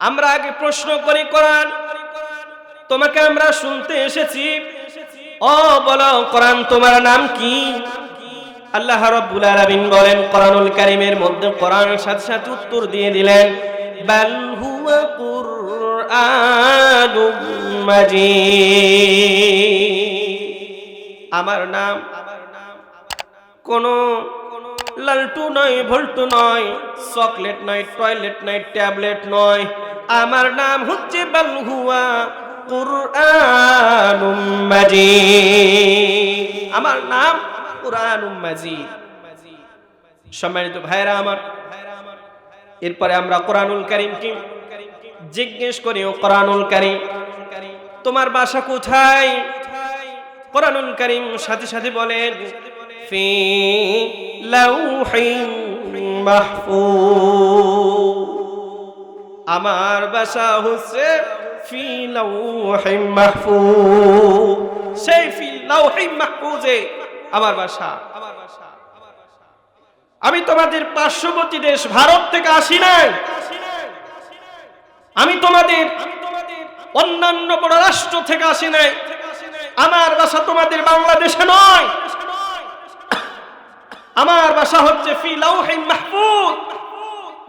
আমরা আগে প্রশ্ন করি, কোরআন তোমাকে আমরা শুনতে এসেছি, ও বলো কোরআন তোমার নাম কি? আল্লাহ রাব্বুল আলামিন বলেন কোরআনুল কারীমের মধ্যে, কোরআনের সাথে সাথে উত্তর দিয়ে দিলেন, বাল হুয়া কুরআনুম মাজিদ। আমার নাম কোন লালটু নয়, ভল্টু নয়, চকলেট নয়, টয়লেট নয়, ট্যাবলেট নয়। আমার নাম হচ্ছে বাল হুয়া কুরআনুম মাজিদ। আমার নাম কুরআনুম মাজিদ। সম্মানিত ভাইরা আমার, এরপরে আমরা কোরআনুল কারীমকে জিজ্ঞেস করি, ও কোরআনুল কারীম তোমার বাসা কোথায়? কোরআনুল কারীম সাথে সাথে বলেন, ফি লাউহিন মাহফুজ। আমার বাসা হচ্ছে ফি লাউহিন মাহফুজ। সেই ফি লাউহিন মাহফুজে আমার বাসা। আমি তোমাদের পার্শ্ববর্তী দেশ ভারত থেকে আসি নাই। আমি তোমাদের অন্যান্য বড় রাষ্ট্র থেকে আসি নাই। আমার বাসা তোমাদের বাংলাদেশে নয়। আমার বাসা হচ্ছে ফি লাউহিন মাহফুজ।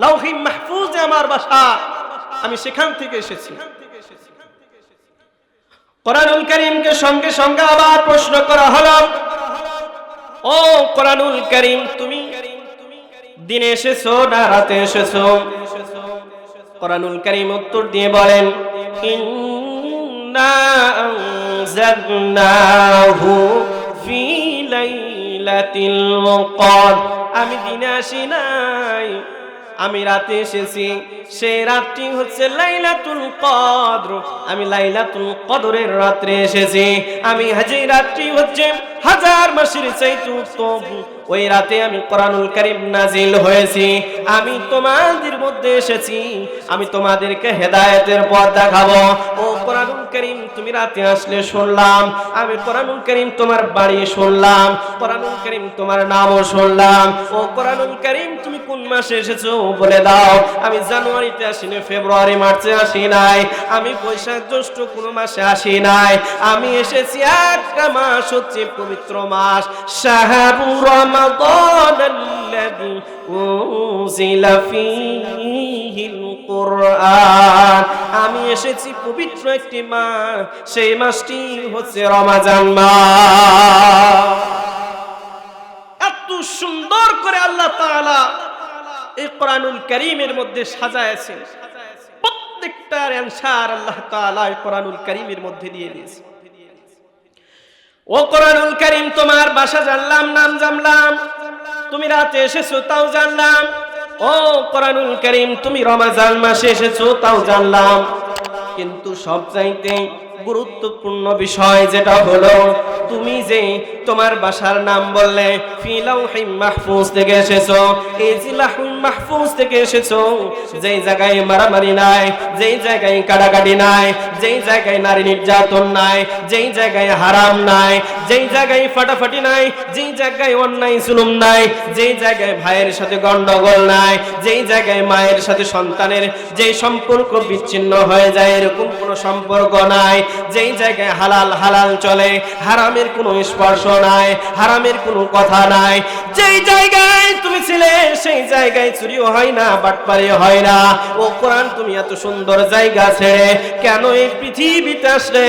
লাউহিন মাহফুজে আমার বাসা। আমি সেখান থেকে এসেছি। কোরআনুল কারীমকে সঙ্গে সঙ্গে আবার প্রশ্ন করা হলো, ও কোরআনুল কারীম তুমি দিনে এসেছো না রাতে এসেছো? কোরআনুল কারীম উত্তর দিয়ে বলেন, ইন্না আনজালনাহু ফি লাইলাতিল কদর। আমি দিনে আসি নাই, আমি রাতে এসেছি। সেই রাতটি হচ্ছে লাইলাতুল কদর। আমি লাইলাতুল কদরের রাত্রে এসেছি। আমি যেই রাতটি হচ্ছে হাজার মাসের চাইতে উত্তম, ওই রাতে আমি কোরআনুল কারীম নাজিল হয়েছি। আমি তোমাদের মধ্যে এসেছি, আমি তোমাদেরকে হেদায়েতের পথ দেখাবো। ও কোরআনুল কারীম তুমি রাতে আসলে শুনলাম, আমি কোরআনুল কারীম তোমার বাড়ি শুনলাম, কোরআনুল কারীম তোমার নামও শুনলাম। ও কোরআনুল কারীম তুমি কোন মাসে এসেছো বলে দাও। আমি জানুয়ারিতে আসি নাই, ফেব্রুয়ারি মার্চে আসি নাই, আমি বৈশাখ জ্যৈষ্ঠ কোন মাসে আসি নাই। আমি এসেছি একটা মাস, হচ্ছে পবিত্র মাস শাহরুর রমাদানাল্লাযী উনজিলা ফীহিল কুরআন। আমি এসেছি পবিত্র একটি মাস, সেই মাসটি হচ্ছে রমজান মাস। এত সুন্দর করে আল্লাহ তাআলা এই কোরআনুল কারীমের মধ্যে সাজায়েছেন। প্রত্যেকটার অ্যানসার আল্লাহ তাআলা এই কোরআনুল কারীমের মধ্যে দিয়ে দিয়েছেন। ও কোরআনুল কারীম তোমার বাসা জানলাম, নাম জানলাম, তুমি রাতে এসেছো তাও জানলাম। ও কোরআনুল কারীম তুমি রমজান মাসে এসেছো তাও জানলাম। কিন্তু সবচাইতে গুরুত্বপূর্ণ বিষয় যেটা হলো, তুমি যে তোমার বাসার নাম বললে ফি লাউহিন মাহফুজ থেকে এসেছো। এই যে লাউহিন মাহফুজ থেকে এসেছো, যেই জায়গায় মারামারি নাই, যেই জায়গায় কাটাকাটি নাই, যেই জায়গায় নারী নির্যাতন নাই, যেই জায়গায় হারাম নাই, যেই জায়গায় ফাটাফাটি নাই, যেই জায়গায় অন্যায় জুলুম নাই, যেই জায়গায় ভাইয়ের সাথে গন্ডগোল নাই, যেই জায়গায় মায়ের সাথে সন্তানের যেই সম্পর্ক বিচ্ছিন্ন হয়ে যায় এরকম কোনো সম্পর্ক নাই, যেই জায়গায় হালাল হালাল চলে, হারামের কোনো স্পর্শ নাই, হারামের কোনো কথা নাই, যেই জায়গায় তুমি ছিলে সেই জায়গায় চুরিও হয় না, বাটপারি হয় না। ও কোরআন তুমি এত সুন্দর জায়গা ছেড়ে কেন এই পৃথিবীতে আসলে?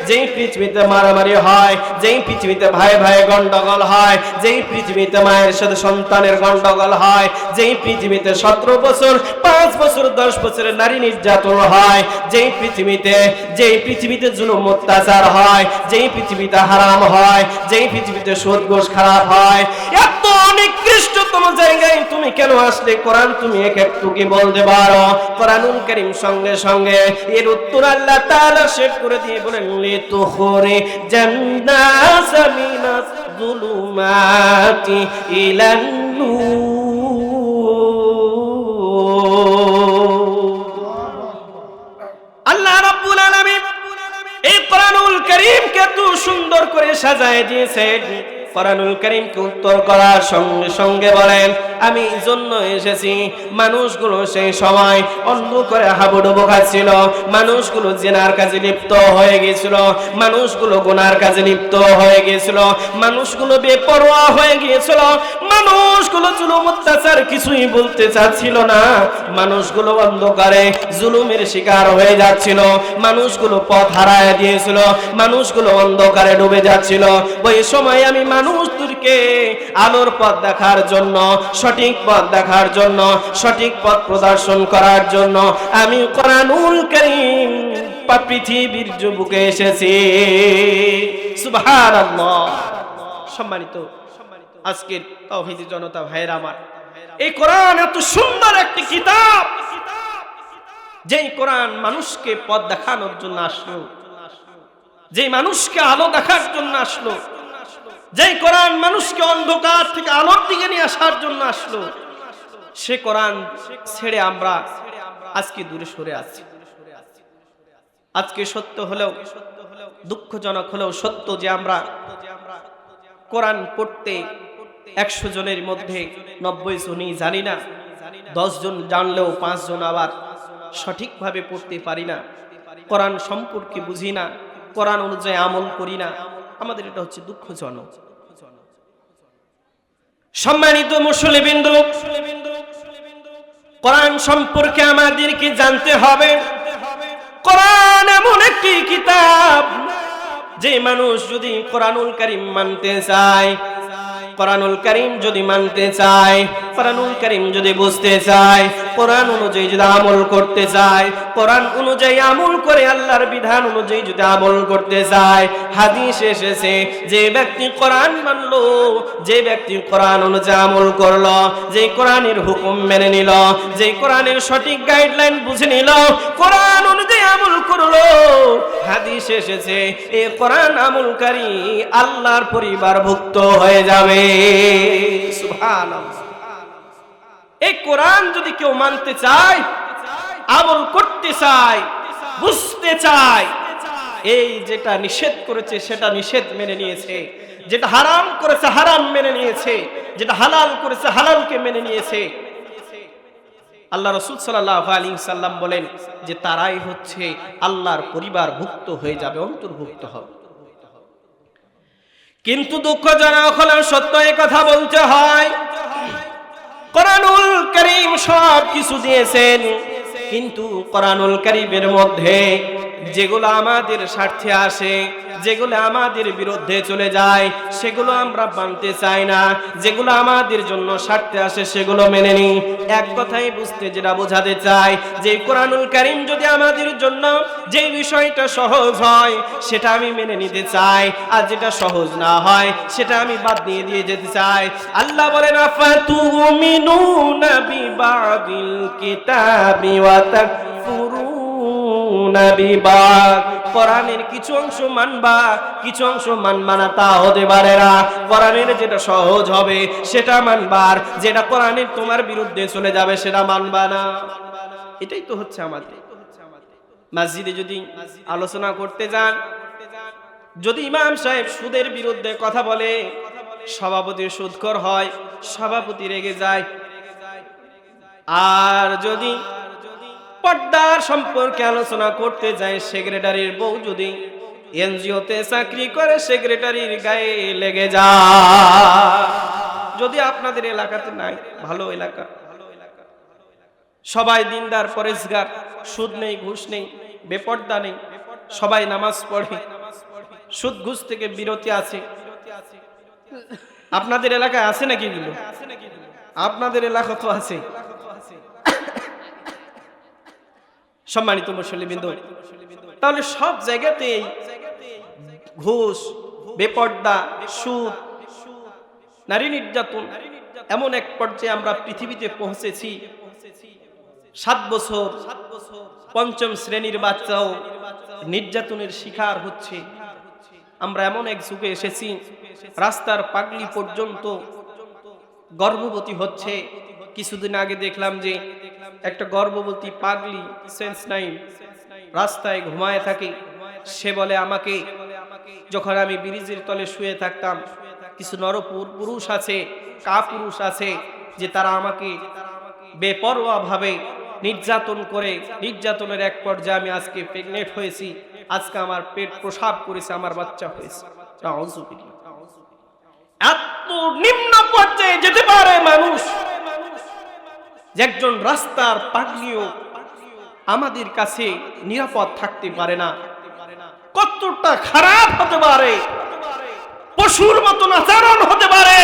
যেই পৃথিবীতে মারামারি হয়, যেই পৃথিবীতে ভাই ভাই গন্ডগোল হয়, যেই পৃথিবীতে মায়ের সাথে সন্তানের গন্ডগোল হয়, যেই পৃথিবীতে 17 বছর 5 বছর 10 বছরের নারী নির্যাতন হয়, যেই পৃথিবীতে জুলুম অত্যাচার হয়, যেই পৃথিবীতে হারাম হয়, যেই পৃথিবীতে সুদ ঘুষ খারাপ হয়, এত নিকৃষ্টতম জায়গায় তুমি কেন আসলে? কোরআন তুমি একটু কি বলতে পারো? কোরআনুল কারীম সঙ্গে সঙ্গে এর উত্তর আল্লাহ তাআলা শেষ করে দিয়ে বলেন, লিতুখরি জান্নাস মিনাজ যুলুমাতি ইলান নূর। আল্লাহ রাব্বুল আলামিন এই কোরআনুল কারীমকে এত সুন্দর করে সাজায় দিয়েছেন। কোরআনুল কারীমকে উত্তর করার সঙ্গে সঙ্গে বলেন, আমি এই জন্য এসেছি। মানুষগুলো সেই সময় অন্ধকারে হাবুডুবু খাচ্ছিল, মানুষগুলো জিনার কাজে লিপ্ত হয়ে গিয়েছিল, মানুষগুলো গুনার কাজে লিপ্ত হয়ে গিয়েছিল, মানুষগুলো বেপরোয়া হয়ে গিয়েছিল, মানুষগুলো জুলুম অত্যাচার কিছুই বলতে চাচ্ছিল না, মানুষগুলো অন্ধকারে জুলুমের শিকার হয়ে যাচ্ছিল, মানুষগুলো পথ হারায় দিয়েছিল, মানুষগুলো অন্ধকারে ডুবে যাচ্ছিল। ওই সময় আমি মানুষদেরকে আলোর পথ দেখার জন্য, সঠিক পথ দেখার জন্য, সঠিক পথ প্রদর্শন করার জন্য আমি কোরআনুল কারীম পৃথিবীর বুকে এসেছি। সুবহানাল্লাহ। সম্মানিত আজকের তাওহীদি জনতা ভাইরা আমার, এই কোরআন এত সুন্দর একটি কিতাব, যেই কোরআন মানুষকে পথ দেখানোর জন্য আসলো, যেই মানুষকে আলো দেখার জন্য আসলো, যেই কোরআন মানুষকে অন্ধকার থেকে আলোর দিকে নিয়ে আসার জন্য আসলো, সে কোরআন ছেড়ে আমরা আজকে দূরে সরে আছি। আজকে সত্য হলেও, দুঃখজনক হলেও সত্য যে আমরা কোরআন পড়তে 100 জনের মধ্যে 90 জনই জানি না, 10 জন জানলেও 5 জন আবার সঠিকভাবে পড়তে পারি না, কোরআন সম্পর্কে বুঝি না, কোরআন অনুযায়ী আমল করি না। আমাদের এটা হচ্ছে দুঃখজনক। সম্মানিত মুসলিমবৃন্দ, কোরআন সম্পর্কে আমাদেরকে জানতে হবে। কোরআন এমন একটি কিতাব, যে মানুষ যদি কোরআনুল কারীম মানতে চায়, কোরআনুল কারীম যদি মানতে চায়, কোরআনুল কারীম যদি বুঝতে চায়, কোরআন অনুযায়ী যদি আমল করতে চায়, কোরআন অনুযায়ী আমল করে আল্লাহর বিধান অনুযায়ী যদি আমল করতে চায়, হাদিসে এসেছে যে ব্যক্তি কোরআন মানলো, যে ব্যক্তি কোরআন অনুযায়ী আমল করলো, যে কোরআনের হুকুম মেনে নিল, যে কোরআনের সঠিক গাইডলাইন বুঝে নিল, কোরআন অনুযায়ী আমল করলো, হাদিসে এসেছে এই কোরআন আমলকারী আল্লাহর পরিবারভুক্ত হয়ে যাবে। সুবহানাল্লাহ। এই কোরআন যদি কেউ মানতে চায়, আমল করতে চায়, বুঝতে চায়, এই যেটা নিষেধ করেছে সেটা নিষেধ মেনে নিয়েছে, যেটা হারাম করেছে হারাম মেনে নিয়েছে, যেটা হালাল করেছে হালালকে মেনে নিয়েছে, আল্লাহ রাসূল সাল্লাল্লাহু আলাইহি সাল্লাম বলেন যে তারাই হচ্ছে আল্লাহর পরিবারভুক্ত হয়ে যাবে, অন্তর্ভুক্ত হবে। কিন্তু দুঃখজনক হলেও সত্য এই কথা বলতে হয়, কোরআনুল কারীম সব কিছু দিয়েছেন, কিন্তু কোরআনুল কারীমের মধ্যে যেগুলো আমাদের স্বার্থে আসে, যেগুলো আমাদের বিরুদ্ধে চলে যায়, সেগুলো আমরা মানতে চাই না, যেগুলো আমাদের জন্য স্বার্থে আসে সেগুলো মেনে নিই। এক কথাই বুঝতে যেটা বোঝাতে চাই, যে কোরআনুল কারীম যদি আমাদের জন্য যে বিষয়টা সহজ হয় সেটা আমি মেনে নিতে চাই, আর যেটা সহজ না হয় সেটা আমি বাদ দিয়ে যেতে চাই। আল্লাহ বলেন আফাতুমিনুনা বিবাদিল কিতাবি ওয়া তাকফুরুনা বিবাদ। কোরআনের কিছু অংশ মানবা, কিছু অংশ মানবা না, তা হতে পারে না। কোরআনের যেটা সহজ হবে সেটা মানবার, যেটা কোরআনের তোমার বিরুদ্ধে চলে যাবে সেটা মানবা না। এটাই তো হচ্ছে আমাদের। মসজিদে যদি আলোচনা করতে যান, যদি ইমাম সাহেব সুদের বিরুদ্ধে কথা বলে, সভাপতি সুদখোর হয়, সভাপতি রেগে যায়। আর যদি পর্দার সম্পর্কে আলোচনা করতে যায়, সেক্রেটারির বউ যদি এনজিওতে চাকরি করে, সেক্রেটারির গায়ে লেগে যায়। যদি আপনাদের এলাকাতে নাই, ভালো এলাকা, সবাই দিনদার পরেশগার, সুদ নেই, ঘুষ নেই, বেপর্দা নেই, সবাই নামাজ পড়ে, সুদ ঘুষ থেকে বিরতি আছে। আপনাদের এলাকায় আছে নাকি? আপনাদের এলাকা তো আছে। সম্মানিত মুসলিমবৃন্দ, তাহলে সব জায়গাতেই ঘুষ, বেপর্দা, সুদ, নারী নির্যাতন, এমন এক পর্যায়ে আমরা পৃথিবীতে পৌঁছেছি। 7 বছর 5ম শ্রেণীর বাচ্চাও নির্যাতনের শিকার হচ্ছে। আমরা এমন এক যুগে এসেছি, রাস্তার পাগলি পর্যন্ত গর্ভবতী হচ্ছে। কিছুদিন আগে দেখলাম যে একটা গর্ভবতী পাগলি, সেন্স নাই, রাস্তায় ঘুমায় থাকে। সে বলে আমাকে, যখন আমি ব্রিজের তলে শুয়ে থাকতাম, কিছু নরপুরুষ আছে, কাপুরুষ আছে, যে তারা আমাকে বেপরোয়া ভাবে নির্যাতন করে, নির্যাতনের এক পর্যায়ে আমি আজকে প্রেগনেন্ট হয়েছি, আজকে আমার পেট প্রসাব করেছে, আমার বাচ্চা হয়েছে। নাউযুবিল্লাহ। এত নিম্ন পর্যায়ে যেতে পারে মানুষ যে একজন রাস্তার পাগলিও আমাদের কাছে নিরাপদ থাকতে পারে না। কতটা খারাপ হতে পারে, পশুর মতন আচরণ হতে পারে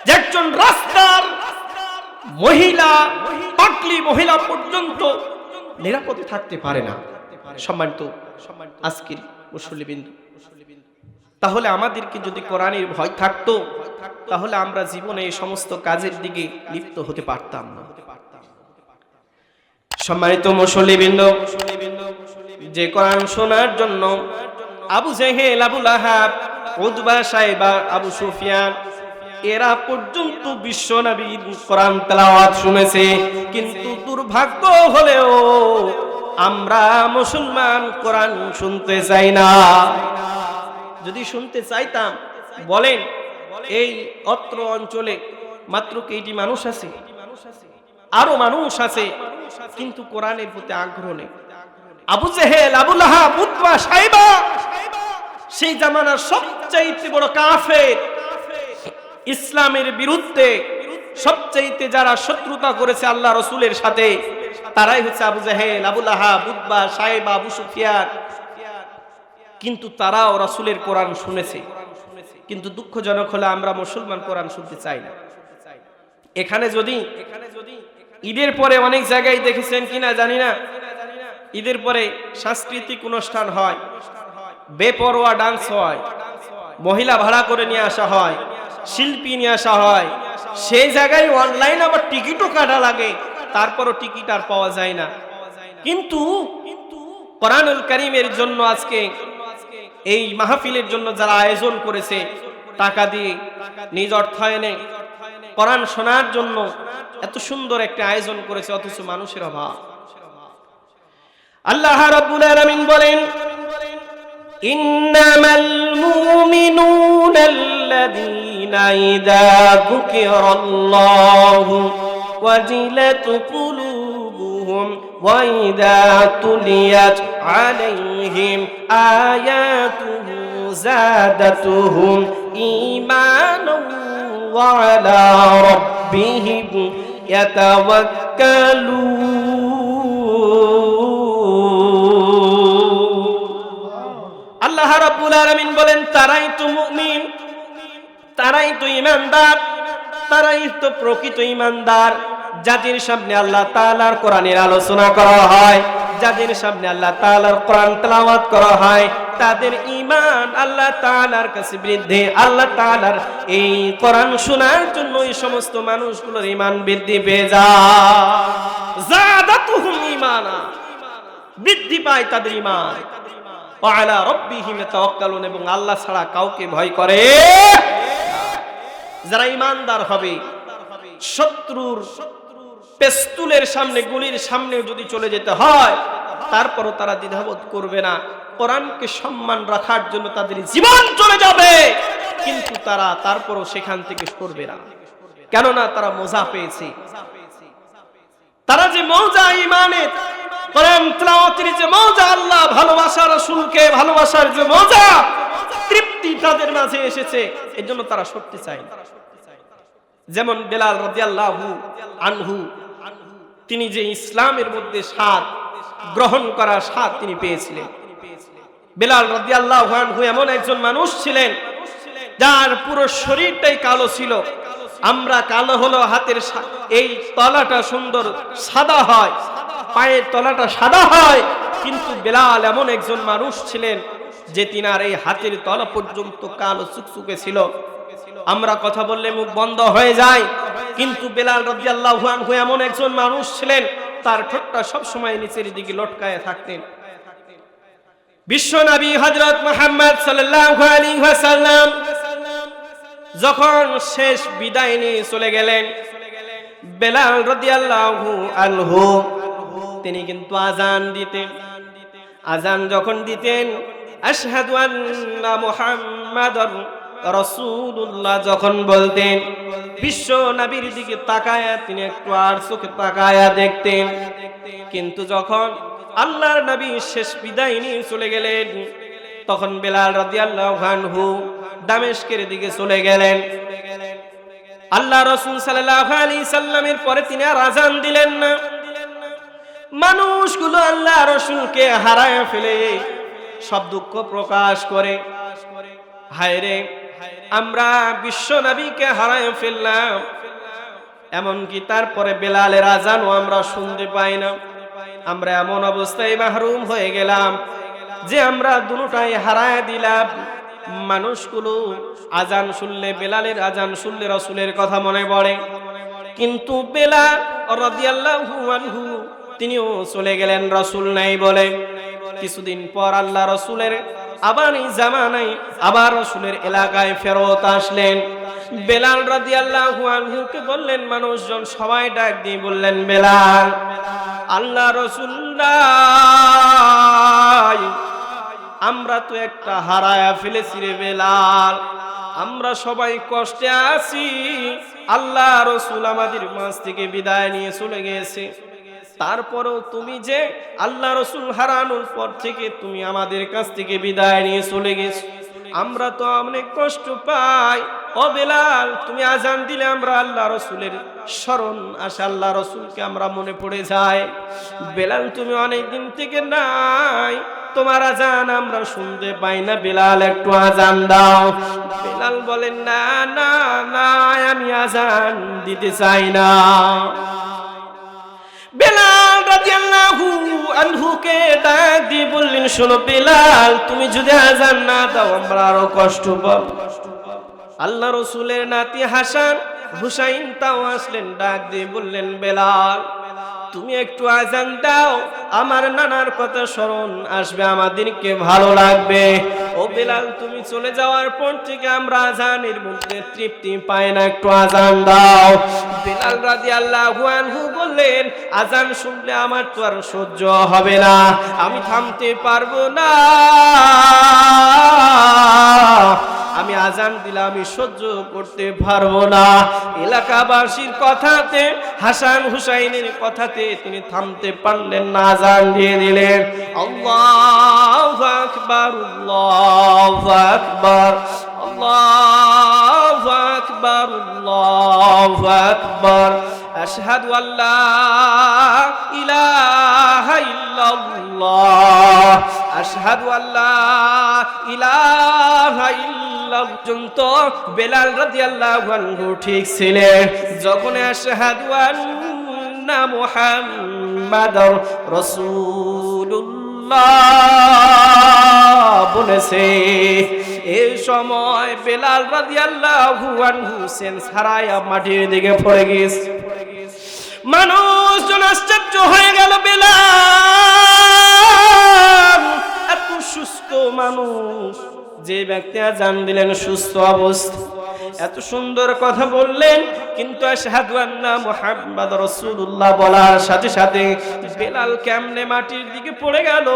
যে একজন রাস্তার মহিলা, পাগলি মহিলা পর্যন্ত নিরাপদে থাকতে পারে না। সম্মানিত আজকের মুসল্লিবৃন্দ, তাহলে আমাদেরকে যদি কোরআনের ভয় থাকতো তাহলে আমরা জীবনে এই সমস্ত কাজের দিকে লিপ্ত হতে পারতাম না। সম্মানিত মুসল্লিবৃন্দ, যে কোরআন শোনার জন্য আবু জেহেল, আবু লাহাব, উতবা, সাইবা, আবু সুফিয়ান এরা পর্যন্ত বিশ্ব নবীর কোরআন তেলাওয়াত শুনেছে, কিন্তু দুর্ভাগ্য হলেও আমরা মুসলমান কোরআন শুনতে চাই না। যদি শুনতে চাইতাম, বলেন এই অত্র অঞ্চলে মাত্র কেইটি মানুষ আছে? আরো মানুষ আছে, কিন্তু কোরআনের প্রতি আগ্রহ নেই। আবু জেহেল, আবু লাহাব, উতবা, সাইবা সেই জামানার সবচাইতে বড় কাফের, ইসলামের বিরুদ্ধে সবচাইতে যারা শত্রুতা করেছে আল্লাহ রসুলের সাথে, তারাই হচ্ছে আবু জেহেল, আবু লাহাব, উতবা, সাইবা, আবু সুফিয়ান। কিন্তু তারাও রাসূলের কোরআন শুনেছে, কিন্তু দুঃখজনক হলো আমরা মুসলমান কোরআন শুনতে চাই না। এখানে যদি ঈদের পরে অনেক জায়গায় দেখেছেন কিনা জানি না, ঈদের পরে সাংস্কৃতিক অনুষ্ঠান হয়, বেপরোয়া ডান্স হয়, মহিলা ভাড়া করে নিয়ে আসা হয়, শিল্পী নিয়ে আসা হয়, সেই জায়গায় অনলাইন আবার টিকিটও কাটা লাগে, তারপরও টিকিট আর পাওয়া যায় না। কিন্তু কোরআনুল কারীমের জন্য আজকে এই মাহফিলের জন্য যারা আয়োজন করেছে, টাকা দিয়ে নিজ অর্থায়নে কোরআন শোনার জন্য এত সুন্দর একটা আয়োজন করেছে, অথচ মানুষের অভাব। আল্লাহ রাব্বুল আলামিন বলেন, ইন্নামাল মুমিনুনাল্লাযীনা ইযা যুকিরাল্লাহু ওয়াজিলাত কুলুবুহুম ওয়া ইযা তুলিয়াত আলাইহিম আয়াতুহু যাদাতুহুম ঈমানান ওয়া আলা রাব্বিহিম ইয়াতাওয়াক্কালুন। আল্লাহ রাব্বুল আলামিন বলেন, তারাই তো মুমিন, তারাই তো ঈমানদার, তারাই তো প্রকৃত ঈমানদার, যাদের সামনে আল্লাহ তাআলার কোরআনের আলোচনা করা হয়, যাদের সামনে আল্লাহ তাআলার কোরআন তেলাওয়াত করা হয়, তাদের ঈমান আল্লাহ তাআলার কাছে বৃদ্ধি। আল্লাহ তাআলার এই কোরআন শোনার জন্য এই সমস্ত মানুষগুলোর ঈমান বৃদ্ধি পেয়ে যায়। যাদাতুহুম ঈমানা, বৃদ্ধি পায় তাদের ঈমান। ওয়া আলা রাব্বিহিম ইয়াতাওয়াক্কালুন, এবং আল্লাহ ছাড়া কাউকে ভয় করে। যারা ঈমানদার হবে, শত্রুর পেস্তুলের সামনে, গুলির সামনে যদি চলে যেতে হয়, তারপরও তারা দ্বিধাবোধ করবে না। কোরআনকে সম্মান রাখার জন্য তাদের জীবন চলে যাবে, কিন্তু তারা তারপরও সেখান থেকে সরবে না। কেননা তারা মজা পেয়েছে। তারা যে মজা, ঈমানের কোরআন তেলাওয়াতের যে মজা, আল্লাহ ভালোবাসা, রাসূলকে ভালোবাসার যে মজা, তৃপ্তি তাদের মাঝে এসেছে, এজন্য তারা সরতে চায় না। যেমন বেলাল রাদিয়াল্লাহু আনহু, তিনি যে ইসলামের মধ্যে স্বাদ গ্রহণ করার স্বাদ তিনি পেয়েছিলেন। বেলাল রাদিয়াল্লাহু আনহু এমন একজন মানুষ ছিলেন যার পুরো শরীরটাই কালো ছিল। আমরা কালো হলো হাতের এই তলাটা সুন্দর সাদা হয়, পায়ের তলাটা সাদা হয়, কিন্তু বেলাল এমন একজন মানুষ ছিলেন যে তিনার এই হাতের তলা পর্যন্ত কালো চুকচুকে ছিল। আমরা কথা বললে মুখ বন্ধ হয়ে যায়, কিন্তু বেলাল রাদিয়াল্লাহু আনহু এমন একজন মানুষ ছিলেন, তার ঠোঁটটা সব সময় নিচের দিকে লটকায় থাকতেন। বিশ্ব নবী হযরত মুহাম্মদ সাল্লাল্লাহু আলাইহি ওয়াসাল্লাম যখন শেষ বিদায় নিয়ে চলে গেলেন, বেলাল রাদিয়াল্লাহু আনহু তিনি কিন্তু আযান দিতেন। আযান যখন দিতেন, আশহাদু আন্না মুহাম্মাদার রাসূলুল্লাহ যখন বলতেন, বিশ্ব নবীর দিকে তাকায়া তিনি একটু আর চোখে তাকায়া দেখতেন। কিন্তু যখন আল্লাহর নবী শেষ বিদায় নিয়ে চলে গেলেন, তখন বেলাল রাদিয়াল্লাহু আনহু দামেস্কের দিকে চলে গেলেন। আল্লাহ রাসূল সাল্লাল্লাহু আলাইহি সাল্লামের পরে তিনি আর আযান দিলেন না। মানুষগুলো আল্লাহ রাসূলকে হারায় ফেলে সব দুঃখ প্রকাশ করে, হায় রে আমরা বিশ্ব নবীকে হারায় ফেললাম, এমনকি তারপরে বেলালের আযানও আমরা শুনতে পাই না। আমরা এমন অবস্থায় মাহরুম হয়ে গেলাম যে আমরা দুটোটাই হারায় দিলাম। মানুষগুলো আযান শুনলে, বেলালের আযান শুনলে রাসূলের কথা মনে পড়ে, কিন্তু বেলাল রাদিয়াল্লাহু আনহু তিনিও চলে গেলেন রাসূল নাই বলে। কিছুদিন পর আল্লাহ রাসূলের আবার এই জামানায় আবার রাসূলের এলাকায় ফেরত আসলেন। বেলাল রাদিয়াল্লাহু আনহুকে বললেন, মানুষজন সবাই ডাক দিয়ে বললেন, বেলাল আল্লাহ রাসূল নাই, আমরা তো একটা হারায়া ফেলেছি রে বেলাল, আমরা সবাই কষ্টে আছি, আল্লাহ রাসূল আমাদের মাঝ থেকে বিদায় নিয়ে চলে গেছে, তারপরেও তুমি যে আল্লাহ রাসূল হারানোর পর থেকে তুমি আমাদের কাছ থেকে বিদায় নিয়ে চলে গেছো, আমরা তো অনেক কষ্ট পাই। ও বেলাল তুমি আযান দিলে আমরা আল্লাহ রাসূলের স্মরণ আসে, আল্লাহ রাসূলকে আমরা মনে পড়ে যায়। বেলাল তুমি অনেক দিন থেকে নাই, তোমার আযান আমরা শুনতে পাই না, বেলাল একটু আযান দাও। বেলাল বলেন, না না না, আমি আযান দিতে চাই না। বেলাল রাদিয়াল্লাহু আনহুকে ডাক দিয়ে বললেন, শোনো বেলাল, তুমি যদি আযান না দাও আমরা আরো কষ্ট পাব। আল্লাহ রাসূলের নাতি হাসান হুসাইন তাও আসলেন, ডাক দিয়ে বললেন, বেলাল তুমি একটু আযান দাও, আমার নানার কথা স্মরণ আসবে, আমাদেরকে ভালো লাগবে। ও বেলাল তুমি চলে যাওয়ার পর থেকে আমরা আযানের মধ্যে তৃপ্তি পাই না, একটু আযান দাও। বেলাল রাদিয়াল্লাহু আনহু বললেন, আযান শুনলে আমার তো আর সহ্য হবে না, আমি থামতে পারবো না, আমি আযান দিলে আমি সহ্য করতে পারবো না। এলাকাবাসীর কথাতে, হাসান হুসাইনের কথাতে তিনি থামতে পারলেন না, আযান দিয়ে দিলেন। আল্লাহু আকবার, আল্লাহু আকবার, আল্লাহু আকবার, আল্লাহু আকবার, আশহাদু আল্লা ইলাহা ইল্লাল্লাহ, আশহাদু আল্লা ইলাহা ইল্লাল্লাহ পর্যন্ত বেলাল রাদিয়াল্লাহু আনহু ঠিক ছিলেন। যখন আশহাদু আন্না মুহাম্মাদুর রাসূলুল্লাহ বলেছে, এই সময় বেলাল রাদিয়াল্লাহু আনহু সেন্স হারায়া মাটির দিকে পড়ে গেছে। মানুষজন আশ্চর্য হয়ে গেল, বেলাল এত সুস্থ মানুষ, যে ব্যক্তি আযান দিলেন সুস্থ অবস্থা, এত সুন্দর কথা বললেন, কিন্তু আশহাদু আন্না মুহাম্মাদুর রাসূলুল্লাহ বলার সাথে সাথে বেলাল কেমনে মাটির দিকে পড়ে গেল,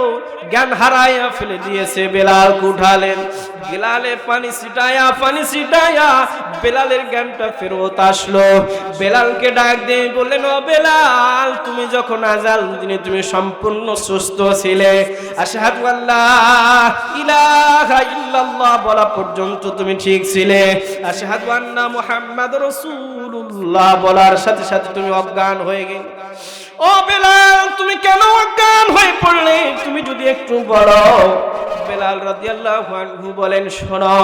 জ্ঞান হারায়া ফেলে দিয়েছে। বেলাল উঠালেন, বেলালে পানি ছিটায়া বেলালের জ্ঞানটা ফেরত আসলো। বেলালকে ডাক দিয়ে বললেন, ও বেলাল তুমি যখন আযান দিলে তুমি সম্পূর্ণ সুস্থ ছিলে, আশহাদু আল্লা ইলাহা ইল্লাল্লাহ বলা পর্যন্ত তুমি ঠিক ছিলে, আশহাদু আন্না মুহাম্মাদুর রাসূলুল্লাহ বলার সাথে সাথে তুমি অজ্ঞান হয়ে গেলে। ও বেলাল তুমি কেন অজ্ঞান হয়ে পড়লে, তুমি যদি একটু বলো। বেলাল রাদিয়াল্লাহু আনহু বলেন, শোনো,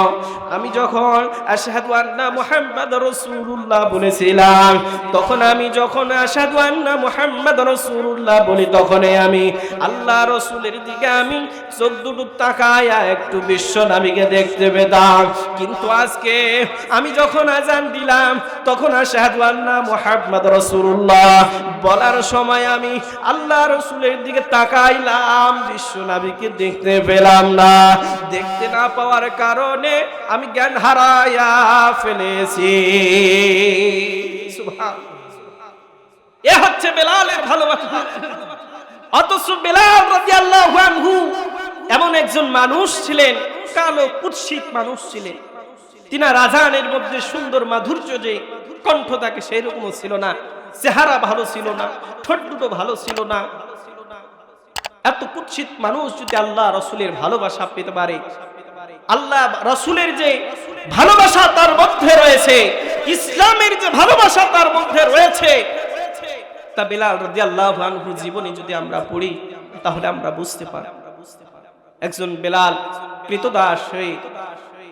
আমি যখন আশহাদু আন্না মুহাম্মাদুর রাসূলুল্লাহ বলেছিলাম, তখন আমি যখন আশহাদু আন্না মুহাম্মাদুর রাসূলুল্লাহ বলি, তখনই আমি আল্লাহ রাসূলের দিকে আমি চোখ দুটো তাকায়া একটু বিশ্ব নবীকে দেখতে পেতাম। কিন্তু আজকে আমি যখন আযান দিলাম, তখন আশহাদু আন্না মুহাম্মাদুর রাসূলুল্লাহ বলার সময় আমি আল্লাহ রাসূলের দিকে তাকাইলাম, বিশ্ব নবীকে দেখতে পেলাম না। দেখতে না পাওয়ার কারণে আমি জ্ঞান হারায়া ফেলেছি। সুবহানাল্লাহ। এ হচ্ছে বেলালের ভালোবাসা। অথচ বেলাল রাদিয়াল্লাহু আনহু এমন একজন মানুষ ছিলেন, কালো কুৎসিত মানুষ ছিলেন, তিনার আজানের মধ্যে সুন্দর মাধুর্য যে কণ্ঠ থাকে সেই রকমও ছিল না, চেহারা ভালো ছিল না, ঠোঁট দুটো ভালো ছিল না। এত কুৎসিত মানুষ যদি আল্লাহ রসুলের ভালোবাসা পেতে পারে, আল্লাহ রসুলের যে ভালোবাসা তার মধ্যে রয়েছে, ইসলামের যে ভালোবাসা তার মধ্যে রয়েছে, তা বেলাল রাদিয়াল্লাহু আনহুর জীবনী যদি আমরা পড়ি তাহলে আমরা বুঝতে পারি। একজন বেলাল কৃতদাস হয়ে,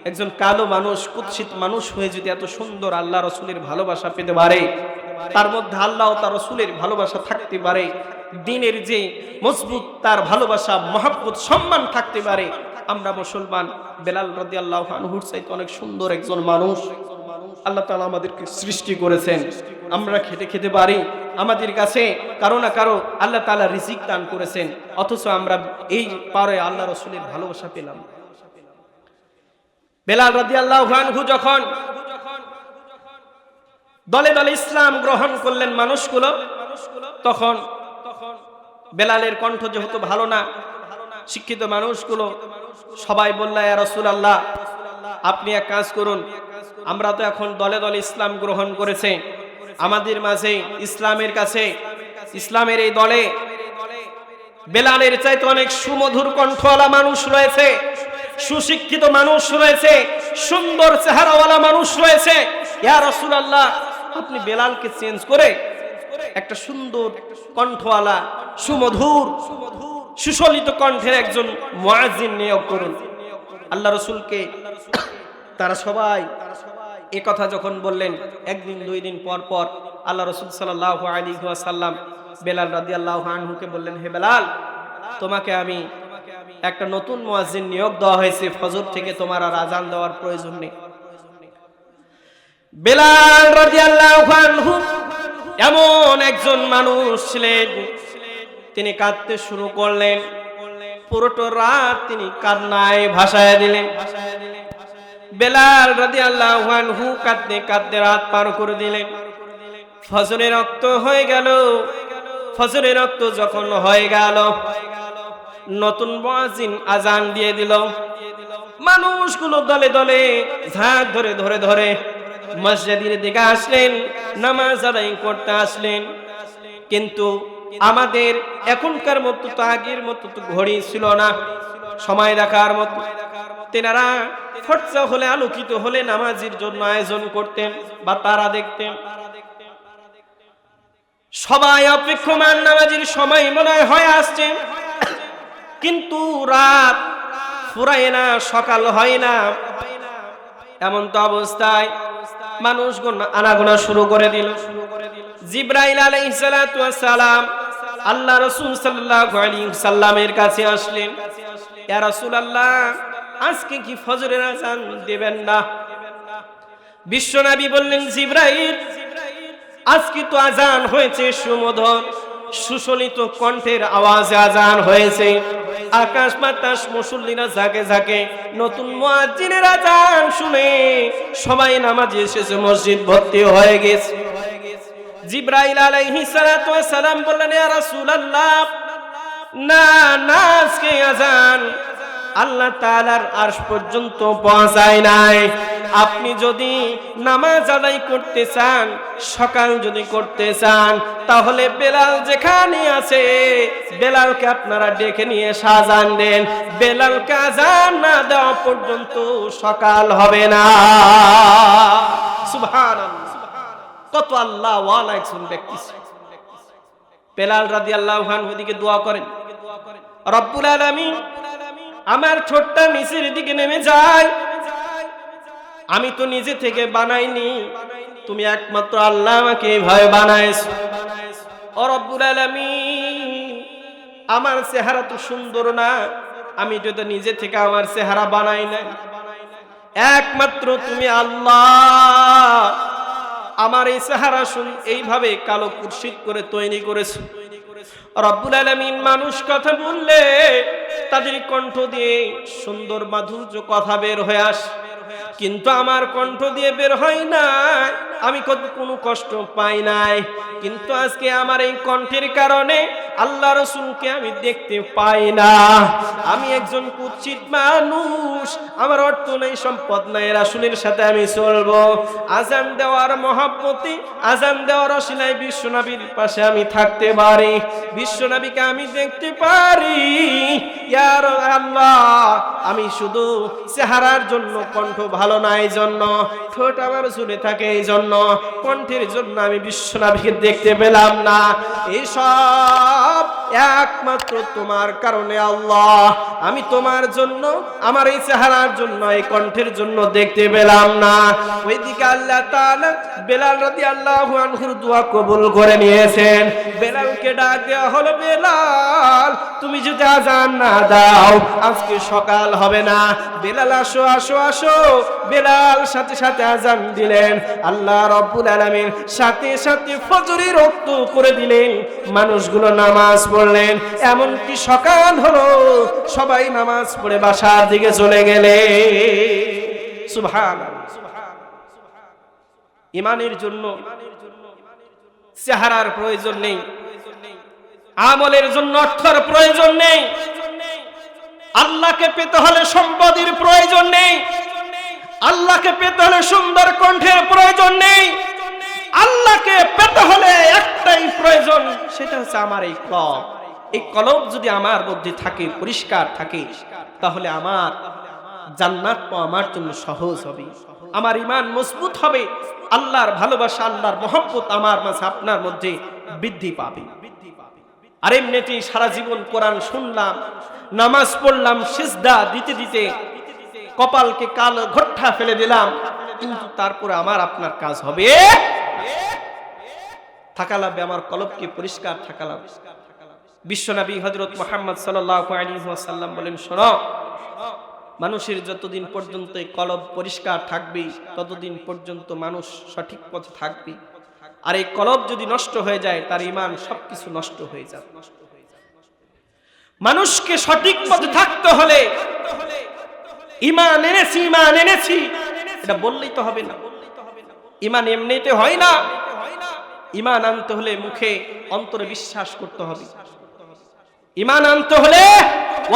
একজন কালো মানুষ, কুৎসিত মানুষ হয়ে যদি এত সুন্দর আল্লাহ রসুলের ভালোবাসা পেতে পারে, তার মধ্যে আল্লাহ ও তার রসুলের ভালোবাসা থাকতে পারে, দ্বীনের যে মজবুত তার ভালোবাসা, মহব্বত, সম্মান থাকতে পারে, আমরা মুসলমান বেলাল রাদিয়াল্লাহু আনহুর চাইতে অনেক সুন্দর একজন মানুষ আল্লাহ তাআলা আমাদেরকে সৃষ্টি করেছেন। আমরা খেতে খেতে পারি, আমাদের কাছে কারো না কারো আল্লাহ তাআলা রিজিক দান করেছেন, অথচ আমরা এই পারে আল্লাহ রসুলের ভালোবাসা পেলাম। বেলাল রাদিয়াল্লাহু আনহু যখন দলে দলে ইসলাম গ্রহণ করলেন মানুষগুলো, তখন বেলালের কণ্ঠ যেহেতু ভালো না, শিক্ষিত মানুষগুলো সবাই বলল, ইয়া রাসূলুল্লাহ, আপনি এক কাজ করুন, আমরা তো এখন দলে দলে ইসলাম গ্রহণ করেছে, আমাদের মাঝে ইসলামের কাছে, ইসলামের এই দলে বেলালের চাইতে অনেক সুমধুর কণ্ঠওয়ালা মানুষ রয়েছে, সুশিক্ষিত মানুষ রয়েছে, সুন্দর চেহারাওয়ালা মানুষ রয়েছে। ইয়া রাসূলুল্লাহ, আপনি বেলালকে চেঞ্জ করে একটা সুন্দর কণ্ঠওয়ালা, সুমধুর, সুশলিত কণ্ঠের একজন মুয়াজ্জিন নিয়োগ করুন। আল্লাহ রসুলকে তারা সবাই এ কথা যখন বললেন, একদিন দুই দিন পর পর আল্লাহ রসুল সাল্লাল্লাহু আলাইহি ওয়াসাল্লাম বেলাল রাদিয়াল্লাহু আনহুকে বললেন, হে বেলাল, তোমাকে আমি একটা নতুন মুয়াজ্জিন নিয়োগ দেওয়া হয়েছে, ফজর থেকে তোমার আর আজান দেওয়ার প্রয়োজন নেই। বেলাল রাদিয়াল্লাহু আনহু এমন একজন মানুষ ছিলেন, তিনি কাঁদতে শুরু করলেন, পুরোটা রাত তিনি কান্নায় ভাসায় দিলেন। বেলাল রাদিয়াল্লাহু আনহু কাঁদতে কাঁদতে রাত পার করে দিলেন। ফজরের রক্ত হয়ে গেল। ফজরের রক্ত যখন হয়ে গেল, নতুন মুয়াজ্জিন আজান দিয়ে দিল। মানুষগুলো দলে দলে ঝাঁক ধরে ধরে ধরে মসজিদের দিকে আসলেন, নামাজ আদায় করতে আসলেন। কিন্তু আমাদের এখনকার মতো তো আগের মতো তো ঘড়ি ছিল না, সময় দেখার মতো। তেনারা ফরজা হলে, আলোকিত হলে নামাজের জন্য আয়োজন করতেন বা তারা দেখতেন। সবাই অপেক্ষমান, নামাজের সময় মনে হয় আসছে, কিন্তু রাত ফুরায় না, সকাল হয় না। এমন তো অবস্থায় মানুষগুলো আনাগোনা শুরু করে দিল। জিবরাইল আলাইহিস সালাতু ওয়াস সালাম আল্লাহ রাসূল সাল্লাল্লাহু আলাইহি ওয়াসাল্লামের কাছে আসলেন। ইয়া রাসূলুল্লাহ, আজকে কি ফজরের আজান দেবেন না? বিশ্বনবী বললেন, জিবরাইল, আজকে তো আজান হয়েছে, সুমধুর সুশলিত কণ্ঠের আওয়াজে আজান হয়েছে। আকাশ বাতাস মুসল্লিরা জাগে জাগে নতুন মুয়াজ্জিনের আজান শুনে সবাই নামাজে এসেছে, মসজিদ ভর্তি হয়ে গেছে। জিবরাইল আলাইহিস সালাতু ওয়াস সালাম বললেন, ইয়া রাসূলুল্লাহ, না না, আজকে আজান আল্লাহ তাআলার আরশ পর্যন্ত পৌঁছায় নাই। আপনি যদি নামাজ আদায় করতে চান, সকাল যদি করতে চান, তাহলে বেলাল যেখানে আছে বেলালকে আপনারা ডেকে নিয়ে আজান দেন। বেলালকে আজান না দেওয়া পর্যন্ত সকাল হবে না। সুবহানাল্লাহ, কত আল্লাহ ওয়ালা একজন ব্যক্তি। বেলাল রাদিয়াল্লাহু আনহু দিকে দোয়া করেন, রব্বুল আলামিন, আমার ঠোঁটটা নিচের দিকে নেমে যায়, আমি তো নিজে থেকে বানাইনি, তুমি একমাত্র আল্লাহ আমাকে এইভাবে বানাইছো। ও রব্বুল আলামিন, আমার চেহারা তো সুন্দর না, আমি তো নিজে থেকে আমার চেহারা বানাই নাই, একমাত্র তুমি আল্লাহ আমার এই চেহারা এইভাবে কালো কুৎসিত করে তৈরি করেছো। রব্বুল আলামিন, মানুষ কথা বললে তাদের কণ্ঠ দিয়ে সুন্দর মাধুর্য কথা বের হয়ে আসে, কিন্তু আমার কণ্ঠ দিয়ে বের হয় না, আমি কোনো কষ্ট পাই নাই। কিন্তু আজকে আমার এই কণ্ঠের কারণে আল্লাহ রাসূলকে আমি দেখতে পাই না। আমি একজন কুৎসিত মানুষ, আমার অর্থ নাই, সম্পদ নাই, রাসূলের সাথে আমি চলবো। আজান দেওয়ার মহব্বতে, আজান দেওয়ার অশিলায় বিশ্বনবীর পাশে আমি থাকতে পারি, বিশ্বনবীকে আমি দেখতে পারি। ইয়া আল্লাহ, আমি শুধু চেহারার জন্য, কণ্ঠ ভালো না এই জন্য, ঠোঁট আমার ঝুলে থাকে এই জন্য, কণ্ঠের জন্য আমি বিশ্বনবীকে দেখতে পেলাম না। এই সব একমাত্র তোমার কারণে আল্লাহ। আমি তোমার জন্য, আমার এই চেহারার জন্য, এই কণ্ঠের জন্য দেখতে পেলাম না। ওইদিকে আল্লাহ তাআলা বেলাল রাদিয়াল্লাহু আনহুর দোয়া কবুল করে নিয়েছেন। বেলালকে ডাক দেওয়া হলো, বেলাল তুমি যদি আযান না দাও আজকে সকাল হবে না। বেলাল আসো আসো আসো। বেলাল সাথে সাথে আযান দিলেন। আল্লাহ রাব্বুল আলামিন সাথে সাথে ফজরের ওয়াক্ত করে দিলেন। মানুষগুলো নামাজ পড়লেন, এমনকি সকাল হলো, সবাই নামাজ পড়ে বাসার দিকে চলে গেলে। সুবহানাল্লাহ। ইমানের জন্য চেহারার প্রয়োজন নেই, আমলের জন্য অর্থের প্রয়োজন নেই, আল্লাহকে পেতে হলে সম্পদের প্রয়োজন নেই, আল্লাহকে পেতে হলে সুন্দর কণ্ঠের প্রয়োজন নেই। আল্লাহকে পেতে হলে একটাই প্রয়োজন, সেটা হচ্ছে আমার এই কলব। এই কলব যদি আমার মধ্যে থাকে, পরিষ্কার থাকে, তাহলে আমার জান্নাত পাওয়া আমার জন্য সহজ হবে, আমার ঈমান মজবুত হবে, আল্লাহর ভালোবাসা, আল্লাহর মহব্বত আমার মাঝে, আপনার মধ্যে বৃদ্ধি পাবে। আর এমনিতেই সারা জীবন কোরআন শুনলাম, নামাজ পড়লাম, সিজদা দিতে দিতে কপালকে কালো ঘট্টা ফেলে দিলাম, কিন্তু তারপরে আমার আপনার কাজ হবে থাকা লাগবে, আমার কলবকে পরিষ্কার থাকা লাগবে। বিশ্বনবী হযরত মুহাম্মদ সাল্লাল্লাহু আলাইহি ওয়াসাল্লাম বলেন, শোনো, মানুষের যতদিন পর্যন্ত এই কলব পরিষ্কার থাকবে ততদিন পর্যন্ত মানুষ সঠিক পথে থাকবে। আর এই কলব যদি নষ্ট হয়ে যায়, তার ঈমান সবকিছু নষ্ট হয়ে যাবে। মানুষকে সঠিক পথে থাকতে হলে ঈমান এনেছি, ঈমান এনেছি এটা বললেই তো হবে না। ঈমান এমনিতে হয় না। ঈমান আনতে হলে মুখে, অন্তরে বিশ্বাস করতে হবে। ঈমান আনতে হলে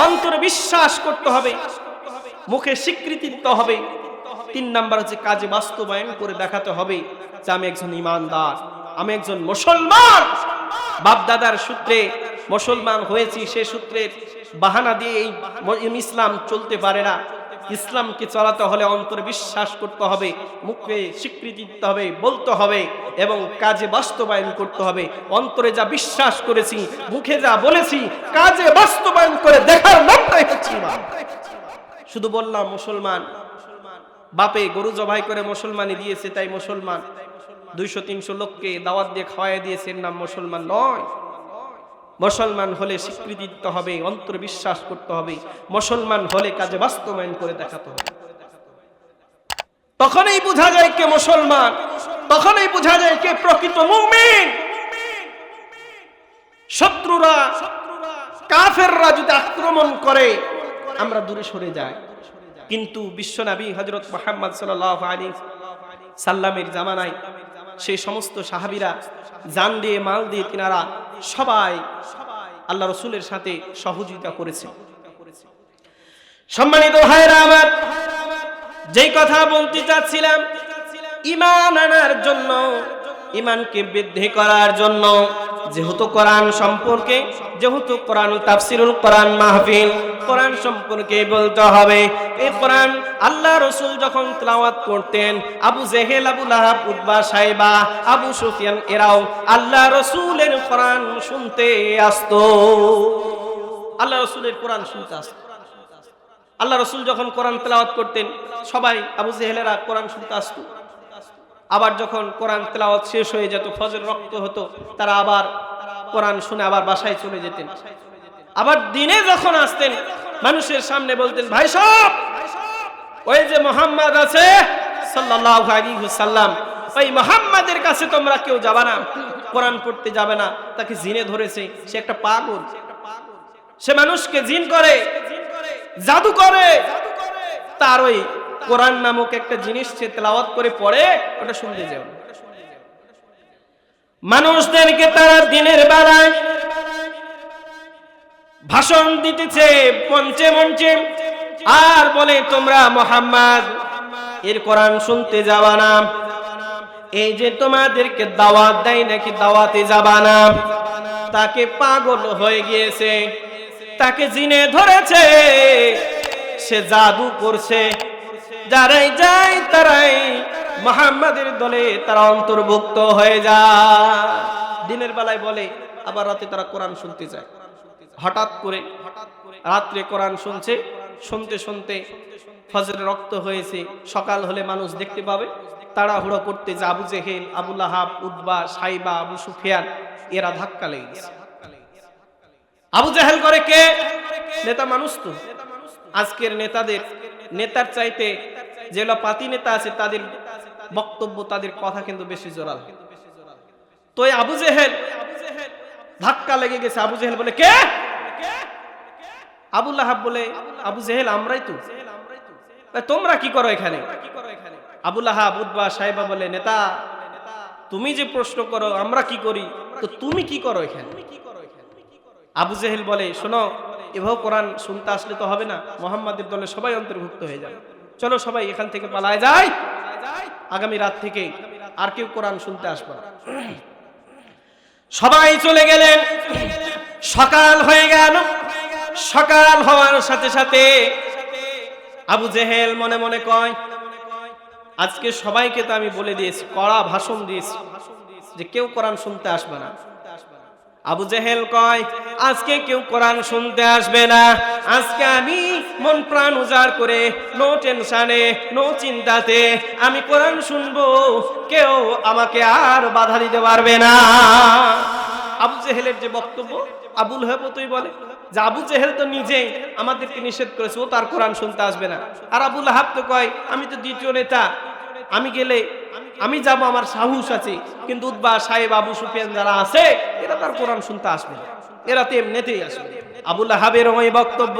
অন্তরে বিশ্বাস করতে হবে, মুখে স্বীকৃতি দিতে হবে। 3 নাম্বার হচ্ছে কাজে বাস্তবায়ন করে দেখাতে হবে যে আমি একজন ঈমানদার, আমি একজন মুসলমান। বাপ দাদার সূত্রে মুসলমান হয়েছি, সে সূত্রের বাহানা দিয়ে এই ইসলাম চলতে পারে না। ইসলামকে চালাতে হলে অন্তরে বিশ্বাস করতে হবে, মুখে স্বীকৃতি দিতে হবে, বলতে হবে এবং কাজে বাস্তবায়ন করতে হবে। অন্তরে যা বিশ্বাস করেছি, মুখে যা বলেছি, কাজে বাস্তবায়ন করে দেখার নামটাই হচ্ছে ঈমান। শুধু বললাম মুসলমান, বাপে গরু জবাই করে মুসলমানি দিয়েছে তাই মুসলমান, 200-300 লোককে দাওয়াত দিয়ে খাওয়াই দিয়েছে, এর নাম মুসলমান নয়। মুসলমান হলে স্বীকৃতি দিতে হবে, অন্তরে বিশ্বাস করতে হবে, মুসলমান হলে কাজে বাস্তবায়ন করে দেখাতে হবে। তখনই বোঝা যায় কে মুসলমান, তখনই বোঝা যায় কে প্রকৃত মুমিন। শত্রুরা, কাফেররা যদি আক্রমণ করে আমরা দূরে সরে যাই, কিন্তু বিশ্বনবী হযরত মুহাম্মদ সাল্লাল্লাহু আলাইহি সাল্লামের জামানায় সেই সমস্ত সাহাবীরা জান দিয়ে, মাল দিয়ে, তিনারা সবাই আল্লাহ রাসূলের সাথে সহযোগিতা করেছে। সম্মানিত ভাইরা আমার, যেই কথা বলতে চাচ্ছিলাম, ঈমান আনার জন্য, ঈমানকে বৃদ্ধি করার জন্য, যেহেতু কোরআন সম্পর্কে, যেহেতু কোরআন তাফসিরুল কোরআন মাহফিল, কোরআন সম্পর্কে বলতে হবে। এই কোরআন আল্লাহ রাসূল যখন তেলাওয়াত করতেন, আবু জেহেল, আবু লাহাব, উতবা, সাইবা, আবু সুফিয়ান এরাও আল্লাহ রাসূলের কোরআন শুনতে আসতো। আল্লাহ রাসূলের কোরআন শুনতে আসতো। আল্লাহ রাসূল যখন কোরআন তেলাওয়াত করতেন, সবাই, আবু জেহেলেরা কোরআন শুনতে আসতো। আবার যখন কোরআন তেলাওয়াত শেষ হয়ে যেত, ফজর রক্ত হতো, তারা আবার কোরআন শুনে আবার বাসায় চলে যেতেন। আবার দিনে যখন আসতেন, মানুষের সামনে বলতেন, ভাই সব, ওই যে মুহাম্মদ আছে সাল্লাল্লাহু আলাইহি ওয়াসাল্লাম, ওই মুহাম্মাদের কাছে তোমরা কেউ যাবে না, কোরআন পড়তে যাবে না, তাকে জিনে ধরেছে, সে একটা পাগল, সে মানুষকে জিন করে, জাদু করে, তার ওই কোরআন নামক একটা জিনিস সে তেলাওয়াত করে পড়ে, ওটা শুনতে যাও। মানুষদেরকে তারা দিনের বেলায় ভাষণ দিতেছে মঞ্চে মঞ্চে, আর বলে তোমরা মুহাম্মদ এর কোরআন শুনতে যাবা না, এই যে তোমাদেরকে দাওয়াত দেয় নাকি দাওয়াতে যাবা না। তাকে পাগল হয়ে গিয়েছে, তাকে জিনে ধরেছে, সে জাদু করছে। যারাই যায় তারাই মুহাম্মাদের দলে তারা অন্তর্ভুক্ত হয়ে যায়। দিনের বেলায় বলে, আবার রাতে তারা কোরআন শুনতে যায়। হঠাৎ করে রাত্রে কোরআন শুনছে, শুনতে শুনতে ফজরের রক্ত হয়েছে, সকাল হলে মানুষ দেখতে পাবে, তাড়াহুড়ো করতে যে আবু জেহেল, আবু লাহাব, উতবা, সাইবা, আবু সুফিয়ান এরা ধাক্কা লেগে গেছে। আবু জেহেল করে কে? নেতা মানুষ তো। আজকের নেতার চাইতে যেগুলো পাতি নেতা আছে তাদের বক্তব্য, তাদের কথা কিন্তু বেশি জোরাল। তো এই আবু জেহেল ধাক্কা লেগে গেছে। আবু জেহেল বলে কে? আবু লাহাব বলে আবু জেহেল আমরাই তো। তোমরা কি করো এখানে? আবু লাহাব, উতবা, সাইবা বলে নেতা তুমি যে প্রশ্ন করো আমরা কি করি, তো তুমি কি করো এখানে? আবু জেহেল বলে শোনো, এভাবে কোরআন শুনতে আসলে তো হবে না, মুহাম্মাদের দলে সবাই অন্তর্ভুক্ত হয়ে যাবে, চলো সবাই এখান থেকে পালায় যাই, আগামী রাত থেকে আর কেউ কোরআন শুনতে আসবে না। সবাই চলে গেলেন। সকাল হয়ে গেল। সকাল হওয়ার সাথে সাথে আবু জেহেল মনে মনে কয়, আজকে সবাইকে তো আমি বলে দিয়েছি, কড়া ভাষণ দিয়েছি যে কেউ কোরআন শুনতে আসবে না। আবু জেহেল কয়, আজকে কেউ কোরআন শুনতে আসবে না, আজকে আমি মন প্রাণ উজাড় করে নো টেনশনে নো চিন্তাতে আমি কোরআন শুনবো, কেউ আমাকে আর বাধা দিতে পারবে না। আবু জেহেলের যে বক্তব্য, আবুল লাহাব তুই বলে যে আবু জেহেল তো নিজেই আমাদেরকে নিষেধ করেছে, ও তার কোরআন শুনতে আসবে না। আর আবু লাহাব তো কয় আমি তো দ্বিতীয় নেতা, আমি গেলে আমি যাব, আমার সাহস আছে, কিন্তু উতবা, সাহেব, আবু সুফিয়ান যারা আছে এরা তার কোরআন শুনতে আসবে না, এরা তো এমনিতেই আসবে। আবু লাহাবের ওই বক্তব্য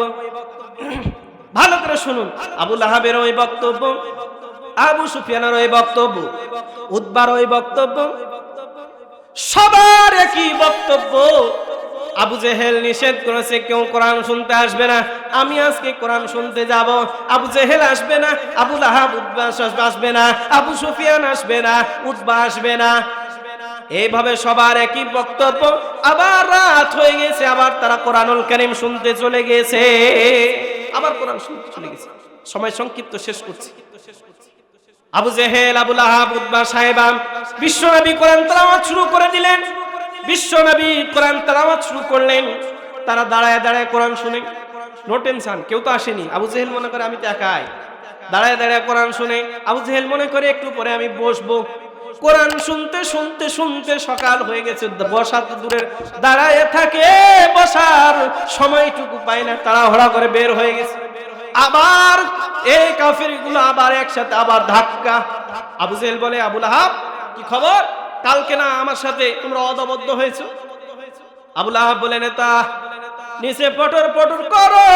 ভালো করে শুনুন। আবু লাহাবের ওই বক্তব্য, আবু সুফিয়ানের ওই বক্তব্য, উতবার ওই বক্তব্য, সবার একই বক্তব্য। আবু জেহেল নিষেধ করেছে কেউ কোরআন শুনতে আসবে না, আমি আজকে কোরআন শুনতে যাব। আবু জেহেল আসবে না, আবু লাহাব, উতবা আসবে না, আবু সুফিয়ান আসবে না, উতবা আসবে না। এইভাবে সবার একই বক্তব্য। আবার রাত হয়ে গেছে, আবার তারা কোরআনুল কারীম শুনতে চলে গেছে, আবার কোরআন শুনতে চলে গেছে। সময় সংক্ষিপ্ত, শেষ করছি। আবু জেহেল, আবু লাহাব, উতবা, সাহেবা বিশ্বনবী কোরআন তেলাওয়াত শুরু করে দিলেন। বিশ্বনবী কোরআন তেলাওয়াত শুরু করলেন। তারা দাঁড়ায় দাঁড়ায় কোরআন শুনে, নো টেনশন, কেউ তো আসেনি। আবু জেহেল মনে করে আমি তো একাই, দাঁড়ায় দাঁড়ায় কোরআন শুনে। আবু জেহেল মনে করে একটু পরে আমি বসবো। কোরআন শুনতে শুনতে শুনতে সকাল হয়ে গেছে, বসা তো দূরের, দাঁড়ায় থাকে, বসার সময়টুকু পায় না, তাড়াহুড়া করে বের হয়ে গেছে। আবার এই কাফেরগুলো আবার একসাথে আবার ধাক্কা। আবু জেহেল বলে আবু লাহাব কি খবর, কালকে না আমার সাথে তোমরা অদবদ্ধ হয়েছো? আবু লাহাব বলে নেতা নিচে পটর পটর করো,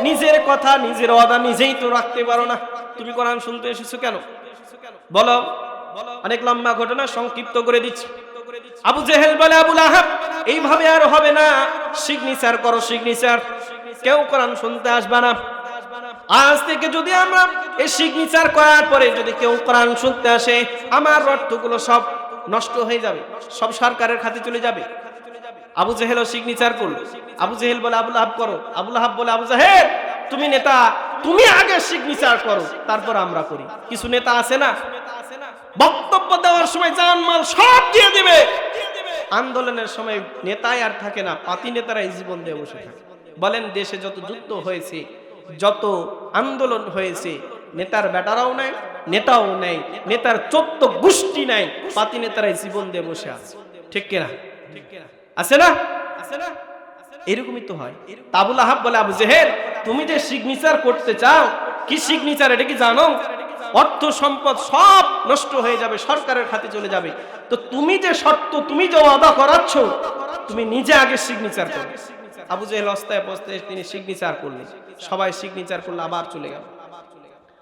নিজের কথা নিজের ওয়াদা নিজেই তো রাখতে পারো না, তুমি কোরআন শুনতে এসেছো কেন বলো? অনেক লম্বা ঘটনা, সংক্ষিপ্ত করে দিচ্ছি। আবু জেহেল বলে আবু লাহাব এইভাবে আর হবে না, সিগনেচার করো, সিগনেচার, কেউ কোরআন শুনতে আসবে না। আজ থেকে যদি আমরা এই সিগনেচার করার পরে যদি কেউ কোরআন শুনতে আসে, আমার অর্থগুলো সব নষ্ট হয়ে যাবে, সব সরকারের খাতে চলে যাবে। আবু জেহেলও সিগনেচার করলো। আবু জেহেল বলে আবু লাহাব করো। আবু লাহাব বলে আবু জেহেল তুমি নেতা, তুমি আগে সিগনেচার করো, তারপর আমরা করি। কিছু নেতা আছে না, বক্তব্য দেওয়ার সময় জানমাল সব দিয়ে দিবে, আন্দোলনের সময় নেতাই আর থাকে না, পাতি নেতারাই জীবন দিয়ে বসে থাকে। বলেন দেশে যত যুদ্ধ হয়েছে, যত আন্দোলন হয়েছে, নেতার বেটারাও নাই, নেতাও নাই, নেতার 14 গোষ্ঠী নাই, পাতি নেতারাই জীবন দিয়ে বসে আছে। ঠিক কিনা? আছে না? এরকমই তো হয়। আবু লাহাব বলে আবু জেহেল তুমি যে সিগনেচার করতে চাও, কি সিগনেচার এটা কি জানো? অর্থ সম্পদ সব নষ্ট হয়ে যাবে, সরকারের খাতে চলে যাবে। তো তুমি যে শর্ত, তুমি যে ওয়াদা করাচ্ছ, তুমি নিজে আগে সিগনেচার করো। আবু জেহেল অস্তায় পস্তায় তিনি সিগনেচার করলেন, সবাই সিগনেচার করলে আবার চলে গেল।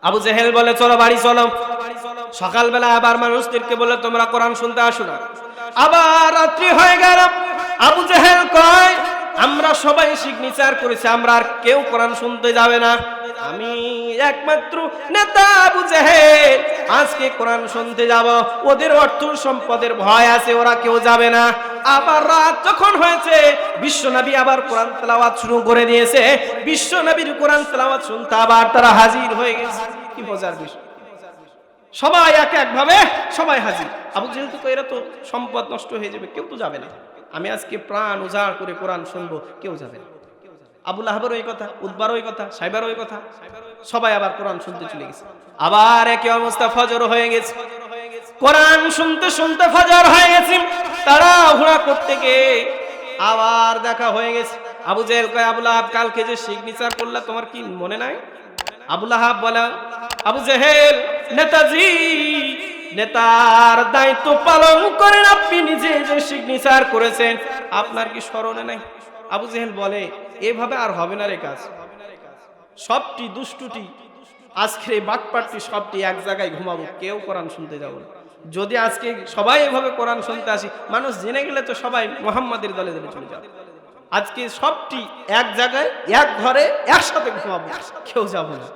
আবু জেহেল বলে চলো বাড়ি চলো। সকালবেলা আবার মানুষদেরকে বলে তোমরা কোরআন শুনতে আসো না। আবার রাত্রি হয়ে গেল, আবু জেহেল কয় আমরা সবাই সিগনেচার করেছি, আমরা আর কেউ কোরআন শুনতে যাবে না, আমি একমাত্র নেতা আবু জেহেল আজকে কোরআন শুনতে যাব। ওদের অর্থ সম্পদের ভয় আছে, ওরা কেউ যাবে না। আবার রাত যখন হয়েছে, বিশ্বনবী আবার কোরআন তেলাওয়াত শুরু করে দিয়েছে। বিশ্বনবীর কোরআন তেলাওয়াত শুনতে আবার তারা হাজির হয়ে গেছে। কি মজার বিষয়, সবাই এক এক ভাবে সবাই হাজির। আবু জেহেল তো এরা তো সম্পদ নষ্ট হয়ে যাবে, কেউ তো যাবে না, আমি আজকে প্রাণ উজাড় করে কোরআন শুনবো, কেউ যাবে না। আবু লাহাবের ওই কথা, উতবার ওই কথা, সাইবার ওই কথা, সবাই আবার কোরআন শুনতে চলে গেছে। আবার একই অবস্থা, ফজর হয়ে গেছে, কোরআন শুনতে শুনতে ফজর হয়ে গেছে। তাড়াহুড়া করতে গিয়ে আবার দেখা হয়ে গেছে। আবু জেহেল কয় আবু লাহাব কালকে যে সিগনেচার করলা তোমার কি মনে নাই? আবু লাহাব বলে আবু জেহেল নেতাজি, নেতার দায়িত্ব পালন করেন আপনি, নিজে যে সিগনেচার করেছেন আপনার কি স্মরণে নাই? আবু জেহেল বলে এভাবে আর হবে না রে কাজ, সবটি দুষ্টুটি আজকে বাটপাটটি সবটি এক জায়গায় ঘুমাবো, কেউ কোরআন শুনতে যাব না। যদি আজকে সবাই এভাবে কোরআন শুনতে আসি, মানুষ জেনে গেলে তো সবাই মুহাম্মাদের দলে দলে চলে যাবে। আজকে সবটি এক জায়গায় এক ঘরে একসাথে ঘুমাবো, কেউ যাব না।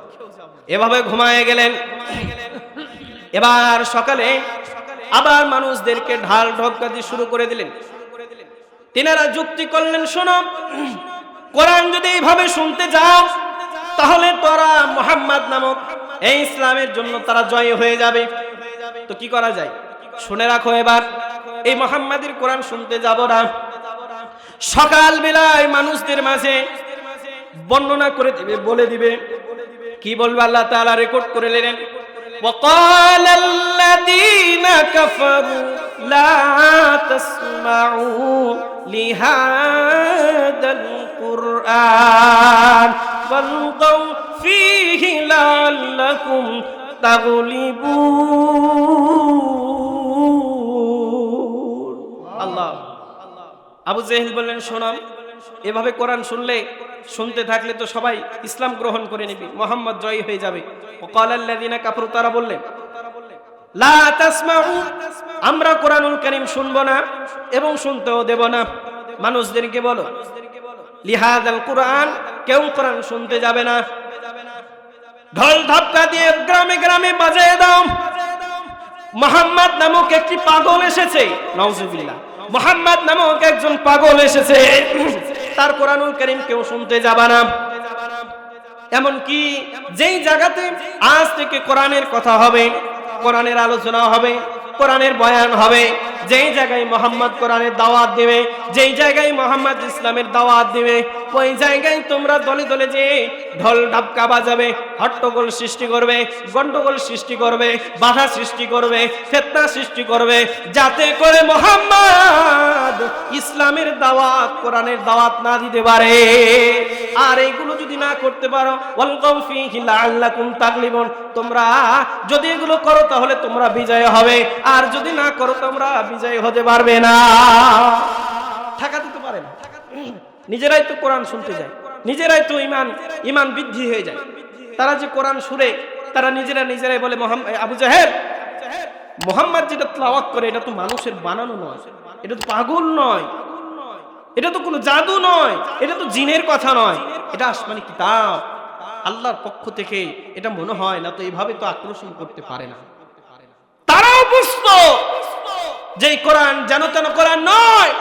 এভাবে ঘুমায়ে গেলেন। এবার সকালে আবার মানুষদেরকে ঢাল ঢক্কা দিয়ে শুরু করে দিলেন। তিনারা যুক্তি করলেন, শোনো, কোরআন যদি এইভাবে শুনতে যাও তাহলে তোরা মুহাম্মদ নামক এই ইসলামের জন্য তারা জয় হয়ে যাবে। তো কি করা যায়? শুনে রাখো, এবার এই মুহাম্মাদের কোরআন শুনতে যাব না। সকাল বেলায় মানুষদের মাঝে বর্ণনা করে দিবে, বলে দিবে। কি বলবে আল্লাহ তাআলা রেকর্ড করে নিলেন, وقال الذين كفروا لا تسمعوا لهذا القرآن والغوا فيه لعلكم تغلبون। আল্লাহ, আবু জেহেল বললেন শোনো, এভাবে কোরআন শুনতে থাকলে তো সবাই ইসলাম গ্রহণ করে নেবে, মুহাম্মদ জয়ী হয়ে যাবে। ওয়াকালাল্লাযিনা কাফারু, তারা বললেন লা তাসমাউ, আমরা কোরআনুল কারীম শুনবো না এবং শুনতেও দেব না। মানুষদেরকে বলো লিহাযাল কুরআন, কেউ কোরআন শুনতে যাবে না। ঢোল ধাক্কা দিয়ে গ্রামে গ্রামে বাজিয়ে দাও, মুহাম্মদ নামক একটি পাগল এসেছে। নাউজুবিল্লাহ, মুহাম্মদ নামক একজন পাগল এসেছে, তার কোরআনুল কারীম কেউ শুনতে যাবে না। এমনকি যেই জায়গাতে আজ থেকে কোরআনের কথা হবে, কোরআনের আলোচনা হবে, কোরআনের বয়ান হবে, যেই জায়গায় মুহাম্মদ কোরআনের দাওয়াত দিবে, যেই জায়গায় মুহাম্মদ ইসলামের দাওয়াত দিবে, ওই জায়গায় তোমরা দলে দলে যে ঢোল ঢাক্কা বাজাবে, হট্টগোল সৃষ্টি করবে, গন্ডগোল সৃষ্টি করবে, বাধা সৃষ্টি করবে, ফিতনা সৃষ্টি করবে, যাতে করে মুহাম্মদ ইসলামের দাওয়াত, কোরআনের দাওয়াত না দিতে পারে। আর এইগুলো যদি না করতে পারো, ওয়ালগাউ ফীহি লাআল্লাকুম তাগলিবুন, তোমরা যদি এগুলো করো তাহলে তোমরা বিজয় হবে, আর যদি না করো তোমরা বিজয় হতে পারবে না। ঠেকা দিতে পারে না। নিজেরাই তো কোরআন শুনতে যায়, নিজেরাই তো ইমান বৃদ্ধি হয়ে যায়। তারা যে কোরআন শুনে তারা নিজেরাই বলে আবু জেহেল, মুহাম্মদ যেটা তেলাওয়াত করে এটা তো মানুষের বানানো নয়, এটা তো পাগল নয়, এটা তো কোনো জাদু নয়, এটা তো জিনের কথা নয়, এটা আসমানি কিতাব, আল্লাহর পক্ষ থেকে। এটা মনে হয় না তো এইভাবে তো আকর্ষণ করতে পারে না। তারাও বুঝতো যে এই কোরআন যেন তেন কোরআন নয়,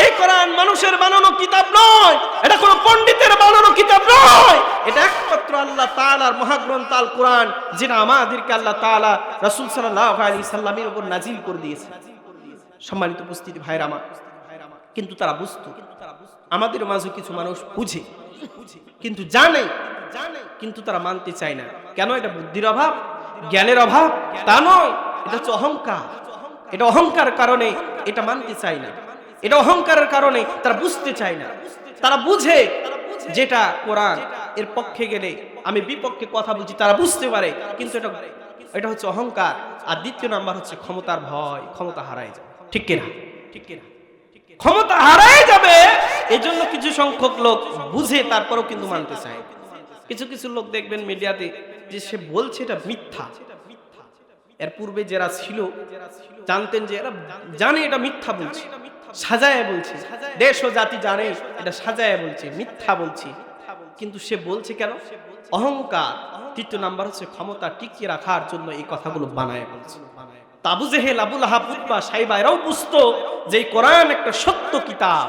এই কোরআন মানুষের বানানো কিতাব নয়, এটা কোনো পণ্ডিতের বানানো কিতাব নয়, এটা একমাত্র আল্লাহ তাআলার মহাগ্রন্থ আল কোরআন, যেটা আমাদেরকে আল্লাহ তাআলা রাসূল সাল্লাল্লাহু আলাইহি সাল্লামের উপর নাজিল করে দিয়েছে। সম্মানিত উপস্থিতি ভাইরা আমার, কিন্তু তারা বুঝতো, আমাদের মাঝে কিছু মানুষ বুঝে কিন্তু জানে, কিন্তু তারা মানতে চায় না। কেন? এটা বুদ্ধির অভাব, জ্ঞানের অভাব তা নয়, এটা হচ্ছে অহংকার। এটা অহংকার কারণে এটা মানতে চায় না, এটা অহংকারের কারণে তারা বুঝতে চায় না। তারা বুঝে যেটা কোরআন, এর পক্ষে গেলে আমি বিপক্ষে কথা বলছি, তারা বুঝতে পারে, কিন্তু এটা হচ্ছে অহংকার। আর দ্বিতীয় নাম্বার হচ্ছে ক্ষমতার ভয়, ক্ষমতা হারায় যাবে। ঠিক কিনা? ঠিক কিনা? ক্ষমতা হারায় যাবে, এজন্য কিছু সংখ্যক লোক বুঝে তারপরও কিন্তু মানতে চায়। কিছু কিছু লোক দেখবেন মিডিয়াতে যে সে বলছে এটা মিথ্যা, এর পূর্বে যারা ছিল জানতেন যে এরা জানে এটা মিথ্যা বলছে, সাজায় বলছে, দেশ ও জাতি জানে এটা সাজায় বলছে, মিথ্যা বলছে, কিন্তু সে বলছে কেন? অহংকার। তৃতীয় নাম্বার হচ্ছে ক্ষমতা টিকিয়ে রাখার জন্য এই কথাগুলো বানায় বলছে। আবু জেহেল, আবু লাহাব, উতবা, সাইবা এরাও বুঝতো যে এই কোরআন একটা সত্য কিতাব,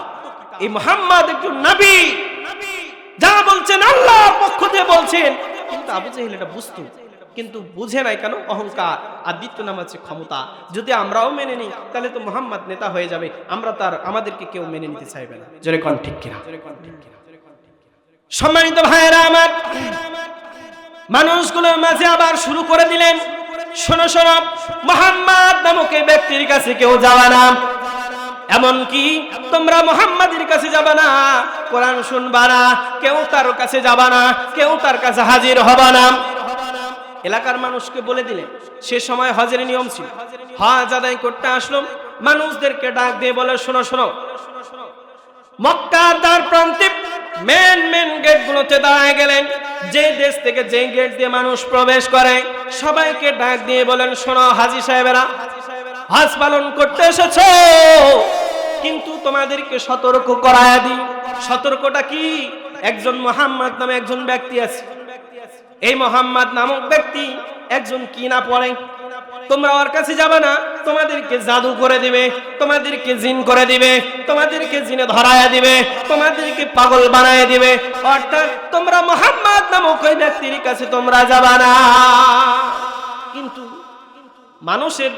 এই মুহাম্মদ একজন নবী, যা বলছেন আল্লাহর পক্ষ থেকে বলছেন। কিন্তু আবু জেহেল এটা বুঝতো, কিন্তু বুঝে নাই কেন? অহংকার। আর দ্বিতীয় নাম হচ্ছে ক্ষমতা। যদি আমরাও মেনে নিই তাহলে তো মুহাম্মদ নেতা হয়ে যাবে, আমরা তার আমাদেরকে কেউ মেনে নিতে চাইবে না। জোরে কোন ঠিক কিনা? সম্মানিত ভাইয়েরা আমার, মানুষগুলোর মাঝে আবার শুরু করে দিলেন, শোনো শোনো, মুহাম্মদ নামক এই ব্যক্তির কাছে কেউ যাবে না, এমনকি তোমরা মুহাম্মাদের কাছে যাবা না, কোরআন শুনবা না, কেউ তার কাছে যাবা না, কেউ তার কাছে হাজির হবা না। এলাকার মানুষকে বলে দিলেন। সে সময় হজের নিয়ম ছিল, হজ আদায় করতে আসলো, মানুষদেরকে ডাক দিয়ে বলে, শোনো শোনো, মক্কার দ্বার প্রান্তে মেন গেটগুলোতে দাঁড়ায় গেলেন, যে দেশ থেকে যে গেট দিয়ে মানুষ প্রবেশ করে সবাইকে ডাক দিয়ে বলেন, শোনো হাজী সাহেবেরা, হজ পালন করতে এসেছো, কিন্তু তোমাদেরকে সতর্ক করায়া দিই। সতর্কটা কি? একজন মুহাম্মদ নামে একজন ব্যক্তি আছে, এই মুহাম্মদ নামক ব্যক্তি একজন কি না পড়ে, তোমরা ওর কাছে যাবে না, তোমাদেরকে জাদু করে দিবে, তোমাদেরকে জিন করে দিবে, তোমাদেরকে জিনে ধরায়া দিবে, তোমাদেরকে পাগল বানায় দিবে, অর্থাৎ তোমরা মুহাম্মদ নামক ওই ব্যক্তির কাছে তোমরা যাবে না। কিন্তু মানুষের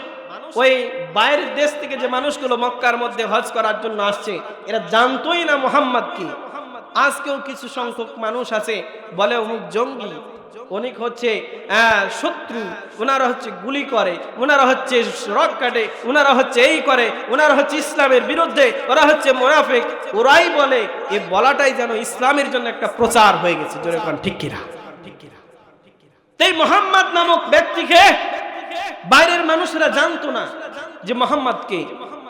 ওই বাইরের দেশ থেকে যে মানুষগুলো মক্কার মধ্যে হজ করার জন্য আসছে, এরা জানতোই না মুহাম্মদ কি। আজকেও কিছু সংখ্যক মানুষ আছে বলে অমুক জঙ্গি, অনেক হচ্ছে শত্রু, ওনারা হচ্ছে গুলি করে, ওনারা হচ্ছে রক কাটে, ওনারা হচ্ছে এই করে, ওনারা হচ্ছে ইসলামের বিরুদ্ধে, ওরা হচ্ছে মুনাফিক। ওরাই বলে, এই বলাটাই যেন ইসলামের জন্য একটা প্রচার হয়ে গেছে। জোরে কোন ঠিক কিনা? এই মুহাম্মদ নামক ব্যক্তিকে বাইরের মানুষেরা জানতো না যে মুহাম্মদ কে।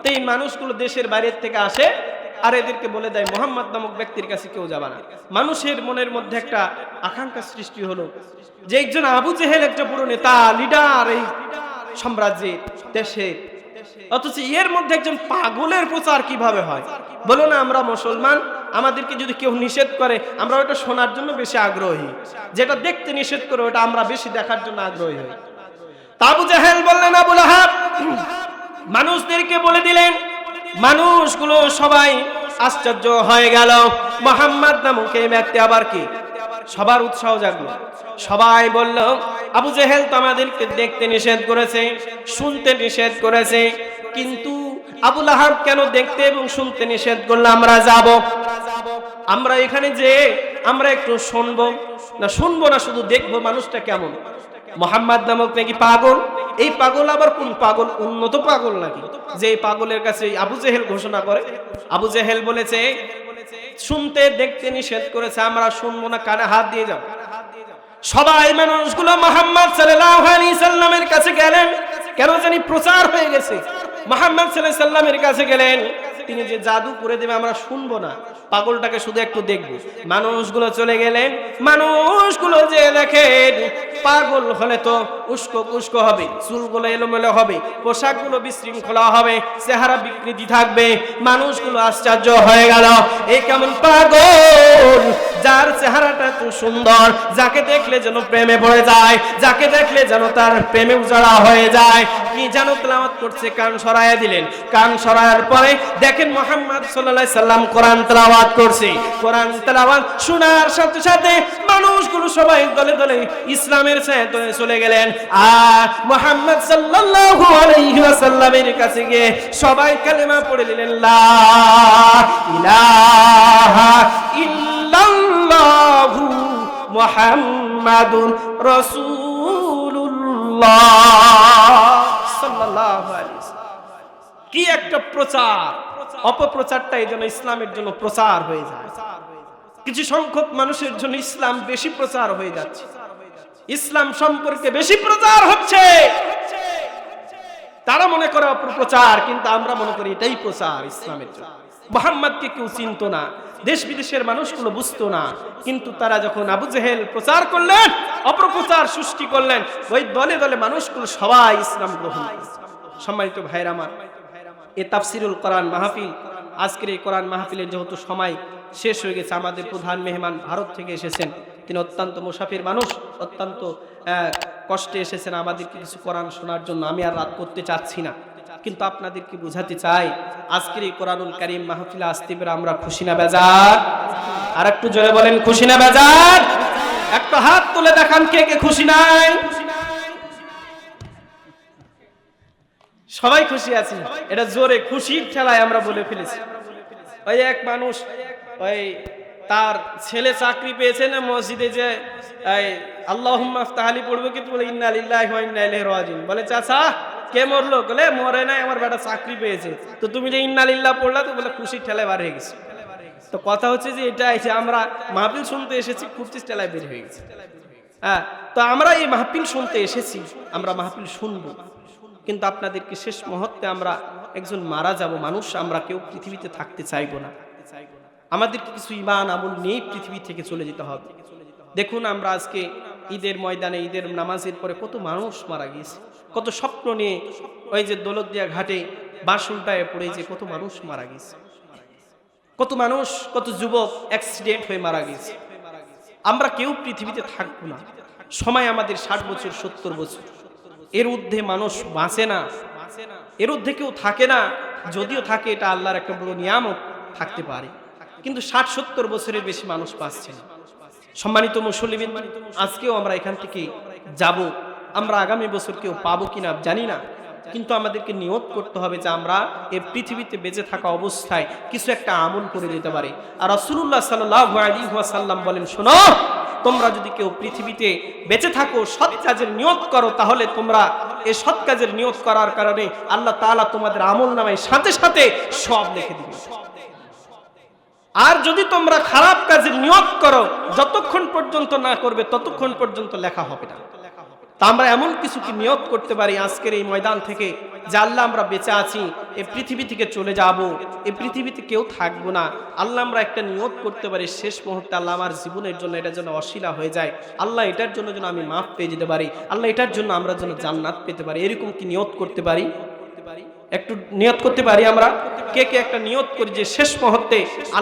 এই মানুষগুলো দেশের বাইরে থেকে আসে আর এদেরকে বলে দেয় মুহাম্মদ নামক ব্যক্তির কাছে কেউ যাবে না। মানুষের মনের মধ্যে একটা আকাঙ্ক্ষা সৃষ্টি হলো যে একজন আবু জেহেল একটা বড় নেতা, লিডার এই সাম্রাজ্যের, দেশে, অথচ এর মধ্যে একজন পাগলের প্রচার কিভাবে হয়? বলো না, আমরা মুসলমান, আমাদেরকে যদি কেউ নিষেধ করে আমরা ওটা শোনার জন্য বেশি আগ্রহী, যেটা দেখতে নিষেধ করে ওটা আমরা বেশি দেখার জন্য আগ্রহী হই। আবু জেহেল বললেন, আবু লাহাব মানুষদেরকে বলে দিলেন, মানুষগুলো সবাই আশ্চর্য হয়ে গেল, মুহাম্মদ নামক এই ব্যক্তি আবার কি? সবার উৎসাহ জাগলো, সবাই বলল, আবু জেহেল তো আমাদেরকে দেখতে নিষেধ করেছে, শুনতে নিষেধ করেছে, কিন্তু আবু লাহাব কেন দেখতে এবং শুনতে নিষেধ করলো? আমরা যাব, আমরা এখানে যে আমরা একটু শুনবো না, শুনবো না, শুধু দেখবো মানুষটা কেমন। মুহাম্মদ নামক নাকি পাগল, এই পাগল আবার কোন পাগল? উন্নত পাগল নাকি? যে এই পাগলের কাছে আবু জেহেল ঘোষণা করে। আবু জেহেল বলেছে শুনতে দেখতে নিষেধ করেছে, আমরা শুনবো না, কানে হাত দিয়ে যাও। সবাই মানুষগুলো মুহাম্মদ সাল্লাল্লাহু আলাইহি সাল্লামের কাছে গেলেন, কেন জানি প্রচার হয়ে গেছে। মুহাম্মদ সাল্লাল্লাহু আলাইহি সাল্লামের কাছে গেলেন, তিনি যে জাদু করে দেবে আমরা শুনবো না, পাগলটাকে শুধু একটু দেখবো। মানুষগুলো চলে গেলেন, মানুষগুলো যে দেখেন পাগল হলে তো উস্কো কুস্কো হবে, চুলগুলো এলোমেলো হবে, পোশাকগুলো বিশৃঙ্খলা হবে, চেহারা বিকৃতি থাকবে। মানুষগুলো আশ্চর্য হয়ে গেল, এই কেমন পাগল যার চেহারাটা এত সুন্দর, যাকে দেখলে যেন প্রেমে পড়ে যায়, যাকে দেখলে যেন তার প্রেমে উজাড়া হয়ে যায়। কি যেন তেলাওয়াত করছে, কান সরাইয়া দিলেন। কান সরায়ার পরে দেখেন মুহাম্মদ সাল্লাল্লাহু আলাইহি সাল্লাম কোরআন তেলাওয়াত করছে। কোরআন তেলাওয়াত শোনার সাথে সাথে মানুষগুলো সবাই দলে দলে ইসলামের ছায়াতে চলে গেলেন। আর মুহাম্মদ সাল্লাল্লাহু আলাইহি ওয়াসাল্লামের কাছে গিয়ে সবাই কালেমা পড়ে দিলেন, লা ইলাহা ইল্লাল্লাহু মুহাম্মাদুর রাসূলুল্লাহ সাল্লাল্লাহু আলাইহি ওয়াসাল্লাম। কি একটা প্রচার! অপপ্রচারটা এই জন্য ইসলামের জন্য প্রচার হয়ে যায়। কিছু সংখ্যক মানুষের জন্য ইসলাম বেশি প্রচার হয়ে যাচ্ছে, ইসলাম সম্পর্কে বেশি প্রচার হচ্ছে। তারা মনে করে অপপ্রচার, কিন্তু আমরা মনে করি এটাই প্রচার ইসলামের জন্য। মুহাম্মদকে কেউ চিনতো না, দেশ বিদেশের মানুষগুলো বুঝতো না, কিন্তু তারা যখন আবু জেহেল প্রচার করলেন, অপপ্রচার সৃষ্টি করলেন, ওই দলে দলে মানুষগুলো সবাই ইসলাম গ্রহণ করল। সম্মানিত ভাইরা আমার, এ তাফসিরুল কোরআন মাহফিল, আজকের এই কোরআন মাহফিলের যেহেতু সময় শেষ হয়ে গেছে, আমাদের প্রধান মেহমান ভারত থেকে এসেছেন, তিনি অত্যন্ত মুসাফির মানুষ, অত্যন্ত কষ্টে এসেছেন আমাদেরকে কিছু কোরআন শোনার জন্য। আমি আর রাত করতে চাচ্ছি না, কিন্তু আপনাদেরকে বোঝাতে চাই আজকের এই কোরআনুল কারীম মাহফিলে আসতে পেরে আমরা খুশি না বেজার? আর একটু জোরে বলেন, খুশি না বেজার? একটা হাত তুলে দেখান কে কে খুশি নাই। সবাই খুশি আছি, এটা জোরে খুশির ঠেলায় আমরা বলে ফেলেছি। ওই এক মানুষ, ওই তার ছেলে চাকরি পেয়েছে না, মসজিদে যে আল্লাহুম্মা ইফতাহলি পড়বে, কিন্তু বলে ইন্না লিল্লাহি ওয়া ইন্না ইলাইহি রাজিউন। বলে চাচা কে মরলো? বলে মরে নাই, আমার বেটা চাকরি পেয়েছে। তো তুমি যে ইন্না লিল্লাহ পড়লা, তো বলে খুশির ঠেলায় বার হয়ে গেছে। তো কথা হচ্ছে যে এটা এসে আমরা মাহফিল শুনতে এসেছি, খুশির ঠেলায় বের হয়ে গেছে। হ্যাঁ, তো আমরা এই মাহফিল শুনতে এসেছি, আমরা মাহফিল শুনবো, কিন্তু আপনাদেরকে শেষ মুহূর্তে আমরা একজন মারা যাব মানুষ, আমরা কেউ পৃথিবীতে থাকতে চাইবো না। আমাদেরকে কিছু ঈমান আমল নিয়ে পৃথিবী থেকে চলে যেতে হবে। দেখুন আমরা আজকে ঈদের ময়দানে, ঈদের নামাজের পরে কত মানুষ মারা গিয়েছে, কত স্বপ্ন নিয়ে ওই যে দৌলতদিয়া ঘাটে বাস উল্টায় পড়ে যে কত মানুষ মারা গিয়েছে, কত মানুষ, কত যুবক অ্যাক্সিডেন্ট হয়ে মারা গিয়েছে। আমরা কেউ পৃথিবীতে থাকবো না। সময় আমাদের 60 বছর 70 বছর, এর ঊর্ধ্বে মানুষ বাঁচে না, এর ঊর্ধ্বে কেউ থাকে না। যদিও থাকে এটা আল্লাহর একটা বড় নিয়ামত, থাকতে পারে, কিন্তু 60-70 বছরের বেশি মানুষ বাঁচছে না। সম্মানিত মুসল্লিবিন, আজকেও আমরা এখান থেকে যাব, আমরা আগামী বছর কেউ পাবো কিনা জানি না, কিন্তু আমাদেরকে নিয়ত করতে হবে যে আমরা এই পৃথিবীতে বেঁচে থাকা অবস্থায় কিছু একটা আমল করে যেতে পারি। আর রাসূলুল্লাহ সাল্লাল্লাহু আলাইহি ওয়াসাল্লাম বলেন, শোনো, তোমরা যদি কেউ পৃথিবীতে বেঁচে থাকো, সৎ কাজের নিয়ত করো, তাহলে তোমরা এই সৎ কাজের নিয়ত করার কারণে আল্লাহ তাআলা তোমাদের আমলনামায় সাথে সাথে সব লিখে দিবে। আর যদি তোমরা খারাপ কাজের নিয়ত করো, যতক্ষণ পর্যন্ত না করবে ততক্ষণ পর্যন্ত লেখা হবে না। তা আমরা এমন কিছু কি নিয়ত করতে পারি আজকের এই ময়দান থেকে, যে আল্লাহ আমরা বেঁচে আছি, এই পৃথিবী থেকে চলে যাব, এই পৃথিবীতে কেউ থাকবো না। আল্লাহ আমরা একটা নিয়ত করতে পারি, শেষ মুহূর্তে আল্লাহ আমার জীবনের জন্য এটা যেন অশিলা হয়ে যায়, আল্লাহ এটার জন্য যেন আমি মাফ পেয়ে যেতে পারি, আল্লাহ এটার জন্য আমরা যেন জান্নাত পেতে পারি। এরকম কি নিয়ত করতে পারি? একটু নিয়ত করতে পারি আমরা? কে কে একটা নিয়ত করি যে শেষ মুহূর্তে আল্লাহ